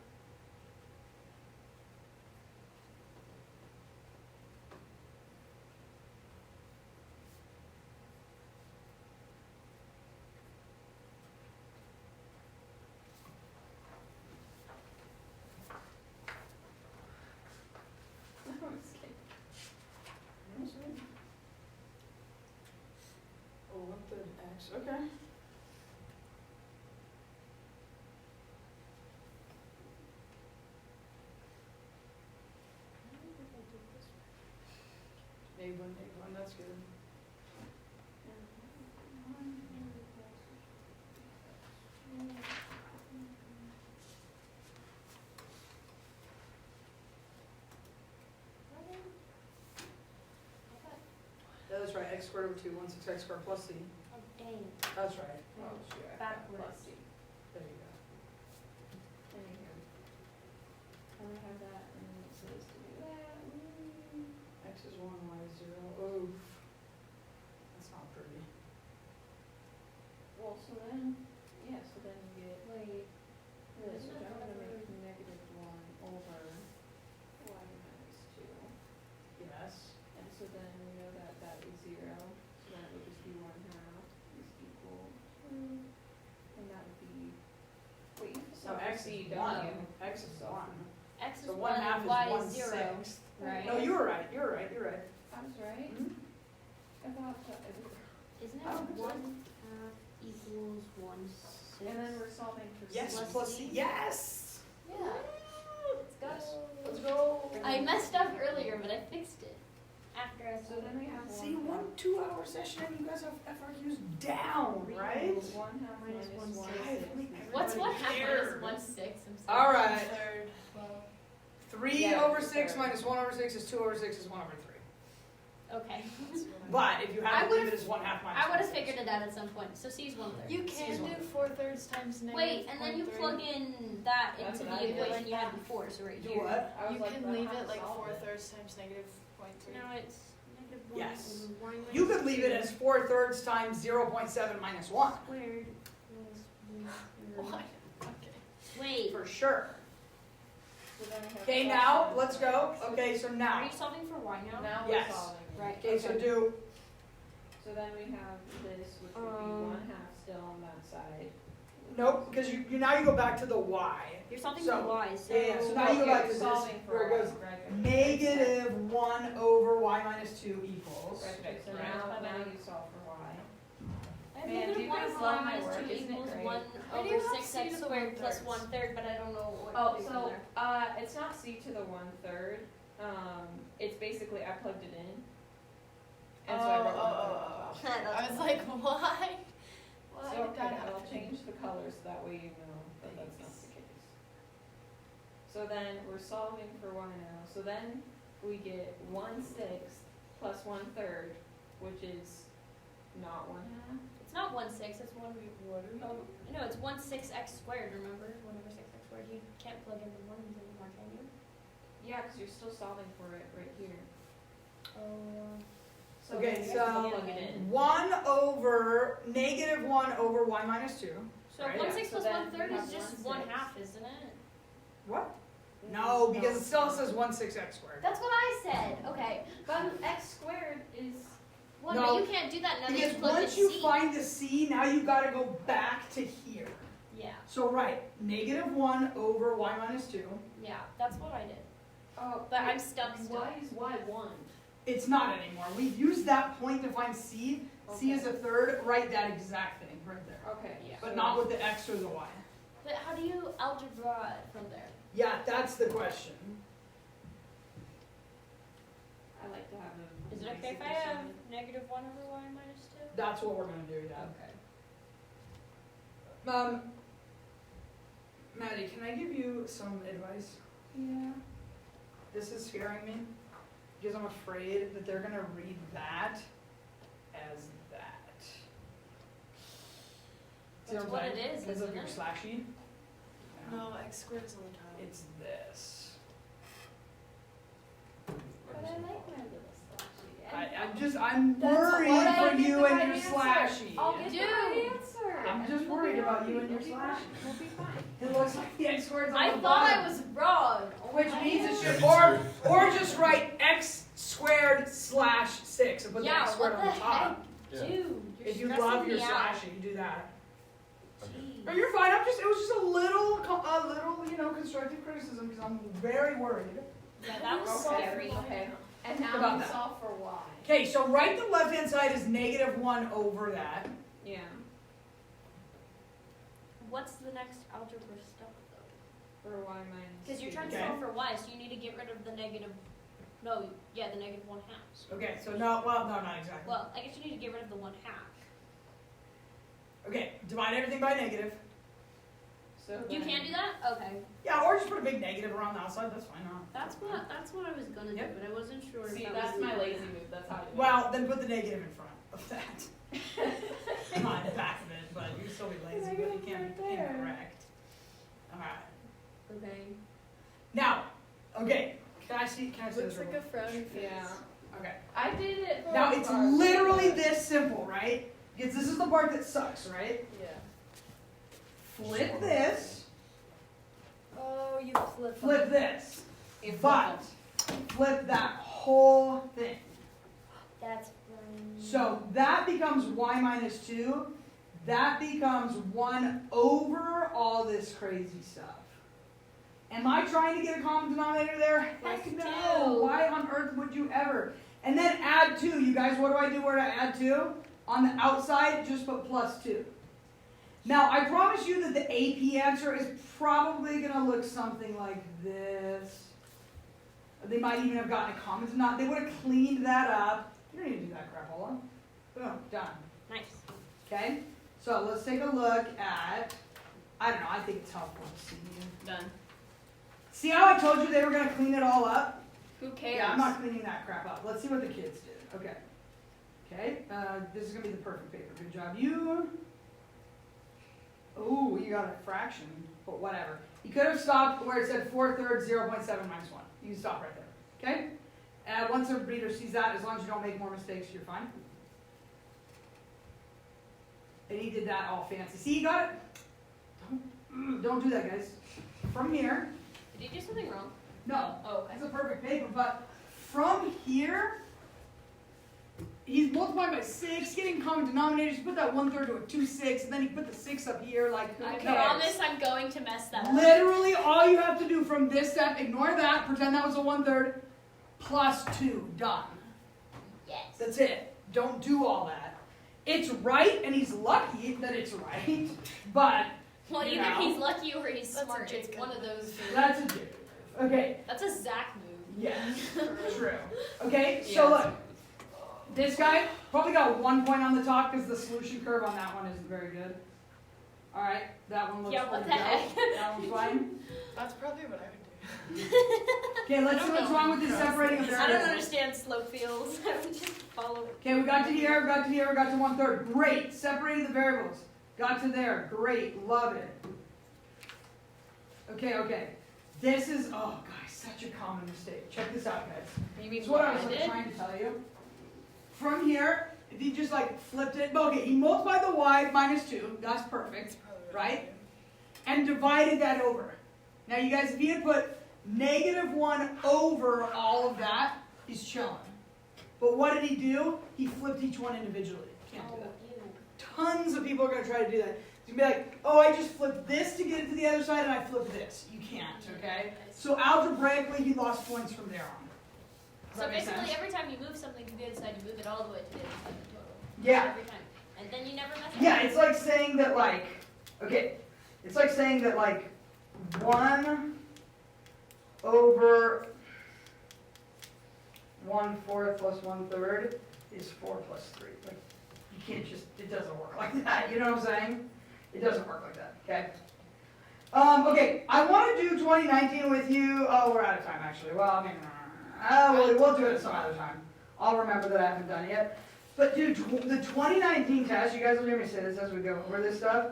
No, I'm just kidding. Oh, 1/3 x, okay. A1, that's good. That's right, x squared over 2, 1/6 x squared plus c. Oh, dang. That's right. Oh, shoot. Backwards. There you go. There you go. And I have that, and then it says to do that. X is 1, y is 0. Oof. That's not pretty. Well, so then, yeah, so then you get Wait. this, Isn't which that I'm gonna the make -1 over y minus 2. Yes. And so then we know that that is 0, so that would just be 1/2 is equal to, and that would be, wait, you have to So solve for x C, is don't 1. you? X is 1. X is So 1 1/2 and is y 1/6. is 0. Right. No, you were right, you're right, you're right. I was right. Mhm. I thought that, Isn't I it don't think so. 1/2 equals 1/6? and then we're solving for C. Yes, Plus plus C. c. Yes! Yeah. Let's go. Yes. Let's go. I messed up earlier, but I fixed it. After I So then we have See, 1 2-hour session and you guys have FRQs down, right? 1/2 minus 1/6. What's Everybody 1/2 cares. minus 1/6? I'm sorry. All right. 1/3. 3 Yeah, over 6 third. minus 1 over 6 is 2 over 6 is 1 over 3. Okay. But if you I have to leave would've- it as 1/2 minus I would have 1/6. figured it out at some point. So C is 1/3. You C is can do 1/3. 4/3 times negative. Wait, and then you 0.3. plug in that That's into what the I did. equation you had before, so right Do here. what? I was You like, can but leave how it to like solve 4/3 times negative 0.3. No, it's negative 1 Yes. over y minus You could leave it 2 as 4/3 times 0.7 minus 1. squared plus 1/3. What? Okay. Wait, For sure. So then we have Okay, plus now and let's go. Okay, so are now. you solving for y now? Now Yes. we're solving. Right. Okay, so do. So then we have this, which would be 1/2 still on that side. Nope, because you now you go back to the y. You're solving So- for y, so Yeah, so now you go Okay, back to you're this, solving for where it y, goes right. negative 1 over y minus 2 equals. Right, so Right. now you solve for y. I have Man, do negative you 1 guys over love y my minus work? 2 Isn't it equals great? 1 Why do over you have 6 C x to the squared plus 1/3? 1/3, but I don't know what Oh, to do from so, there. it's not C to the 1/3, it's basically, I plugged it in. And so I wrote 1/3. I was like, why? Why So, did that okay, I'll happen? change the colors, that way you know that that's not the case. So then, we're solving for y now, so then we get 1/6 plus 1/3, which is not 1/2. It's not 1/6, it's 1 oh, no, it's 1/6 x squared, remember? 1 over 6 x squared. You can't plug in the 1s anymore, can you? Yeah, because you're still solving for it right here. Oh, So Okay, then you so have to plug it in. 1 over negative 1 over y minus 2. so Right. 1/6 So plus then 1/3 you is have just 1/6. 1/2, isn't it? What? No, because it still says 1/6 x squared. That's what I said. Okay, but x squared is 1, No, but you can't do that now that Because you plugged in once you C. find the c, now you gotta go back to here. Yeah, So right, negative 1 over y minus 2. yeah, that's what I did. Oh, But I'm stuck still. Why is y 1? It's not anymore. We've used that point to find c. C is Okay. a third. Write that exact thing right there. Okay, Yeah. But not with the x or the y. But how do you algebra it from there? Yeah, that's the question. I like to have a. Is it nice okay if I addition. have negative 1 over y minus 2? That's what we're gonna do, yeah. Okay. Maddie, can I give you some advice? Yeah. This is scaring me because I'm afraid that they're gonna read that as that. See That's I'm what saying? it is, Because of isn't your it? slashy. Yeah. No, x squared is on the top. It's this. But I like my little slashy. I'm That's worried what I for get you the and right your answer. slashy. I'll get the right Dude. answer. I'm just worried about you and your slashing. We'll be fine. It looks like the x squared's on I the thought bottom. I was wrong. Which means it should, Yeah, me or just write x squared slash 6 and put the Yeah, x squared what on the the top. Yeah. Dude, you're If you stressing love your me out. slashing, you do that. Jeez. No, you're fine. It was just a little, constructive criticism because I'm very worried. Yeah, that was Okay, scary. okay. And now About we that. solve for y. Okay, so write the left-hand side as -1 over that. Yeah. What's the next algebra step though? For y minus. Because you're trying to Okay. solve for y, so you need to get rid of the negative. No, yeah, the negative 1/2. Okay, so no, well, no, not exactly. Well, I guess you need to get rid of the 1/2. Okay, divide everything by negative. So You then- can do that? Okay. Yeah, or just put a big negative around the outside. That's fine. No. That's what I was gonna Yep. do, but I wasn't sure. See, if that that's was my the- lazy move, that's how I do it. Well, then put the negative in front of that. Not in the back of it, but you can still be lazy, but you can't be incorrect. Alright. Okay. Now, okay. Can I see Looks this? like real a frowny face. Yeah. quick? Okay. I did it. Now it's literally this simple, right? Because this is the part that sucks, right? Yeah. Flip this, Oh, you flip this, You flip but flip that whole thing. That's So that becomes y minus 2. That becomes 1 over all this crazy stuff. Am I trying to get a common denominator there? Heck Yes, no. two. Why on earth would you ever? And then add 2. You guys, what do I do where I add 2? On the outside, just put plus 2. Now, I promise you that the AP answer is probably going to look something like this. They might even have gotten a common denominator. They would have cleaned that up. You don't need to do that crapola. Boom, done. nice. Okay? So let's take a look at, I don't know, I think it's helpful to see. Done. See how I told you they were going to clean it all up? Who cares? Yeah, I'm not cleaning that crap up. Let's see what the kids did. Okay. Okay, this is going to be the perfect paper. Good job. You. Ooh, you got a fraction, but whatever. You could have stopped where it said 4/3, 0.7 minus 1. You can stop right there. Okay? Once a reader sees that, as long as you don't make more mistakes, you're fine. And he did that all fancy. See, you got it? Don't do that, guys. From here, Did you do something wrong? no, Oh, okay. that's a perfect paper, but from here, he's multiplied by 6, getting common denominators. Put that 1/3 to a 2/6, and then he put the 6 up here. Like, who I cares? promise I'm going to mess that up. Literally, all you have to do from this step, ignore that, pretend that was a 1/3, plus 2, done. Yes. That's it. Don't do all that. It's right, and he's lucky that it's right, but Well, you either know. he's lucky or he's That's a smart. It's Jacob. one of those two. that's a dude. Okay, That's a Zach move. yes, true. Okay, so look, this guy probably got 1 point on the top because the solution curve on that one isn't very good. All right, that one looks Yeah, what pretty the good. heck? That one's fine. That's probably what I would do. Okay, let's see don't what's know. wrong with this separating of I don't variables. understand slope fields. I would just follow it. Okay, we got to here, we got to here, we got to 1/3. Great, separated the variables. Got to there, great, love it. Okay. This is, oh guys, such a common mistake. Check this out, guys. You mean It's what I what was I did? trying to tell you. From here, if you just like flipped it, okay, he multiplied the y minus 2, that's perfect, That's probably what right? I would And divided that over. Now you guys, if you had put -1 over all of that, he's chilling. But what did he do? He flipped each one individually. Can't do that. Tons of people are going to try to do that. You're going to be like, oh, I just flipped this to get it to the other side, and I flipped this. You can't, okay? So algebraically, he lost points from there on. Does So that make basically, sense? every time you move something to the other side, you move it all the way to the other side of the total. Yeah. Every time. And then you never mess up. Yeah, it's like saying that, like, okay, it's like saying that, like, 1 over 1/4 plus 1/3 is 4 plus 3. Like, you can't just, it doesn't work like that. You know what I'm saying? It doesn't work like that, okay? Okay, I want to do 2019 with you. Oh, we're out of time, actually. Well, I mean, we'll do it some other time. I'll remember that I haven't done it yet. But, dude, the 2019 test, you guys will hear me say this as we go over this stuff,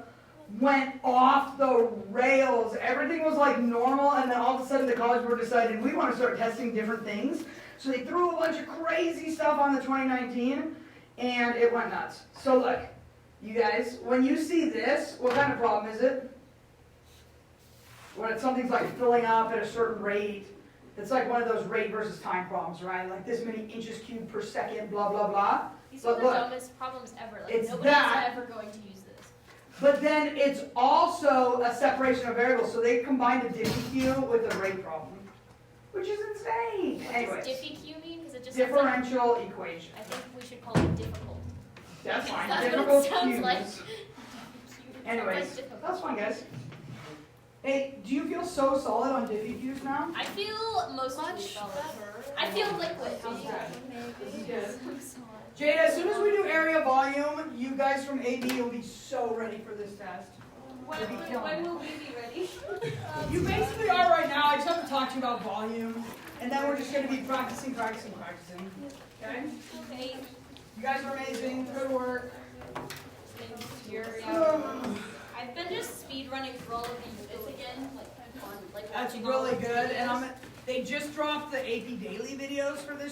went off the rails. Everything was like normal, and then all of a sudden the college board decided we want to start testing different things. So they threw a bunch of crazy stuff on the 2019, and it went nuts. So look, You guys, when you see this, what kind of problem is it? When something's like filling up at a certain rate, it's like one of those rate versus time problems, right? Like this many inches cubed per second, blah, blah, blah. These But are the look, dumbest problems ever. Like it's nobody's that- ever going to use this. But then it's also a separation of variables, so they combine the Diffie-Q with the rate problem, which is insane. What Anyways, does Diffie-Q mean? Because it just sounds like, differential equation. I think we should call it difficult. That's fine. That's what it Difficult sounds Q's. like. Diffie-Q. Anyways, Sounds like difficult. that's fine, guys. Hey, do you feel so solid on Diffie-Qs now? I feel mostly Much solid. better. I feel liquid. This is good. This is good. I'm solid. Jada, as soon as we do area volume, you guys from AB will be so ready for this test. When will we be ready? You basically are right now. I just have to talk to you about volume, and then we're just going to be practicing. Okay? Okay. You guys are amazing. Good work. I've been just speed running through all of the units again, like fun, like That's watching all really of the good. And videos. they just dropped the AP Daily videos for this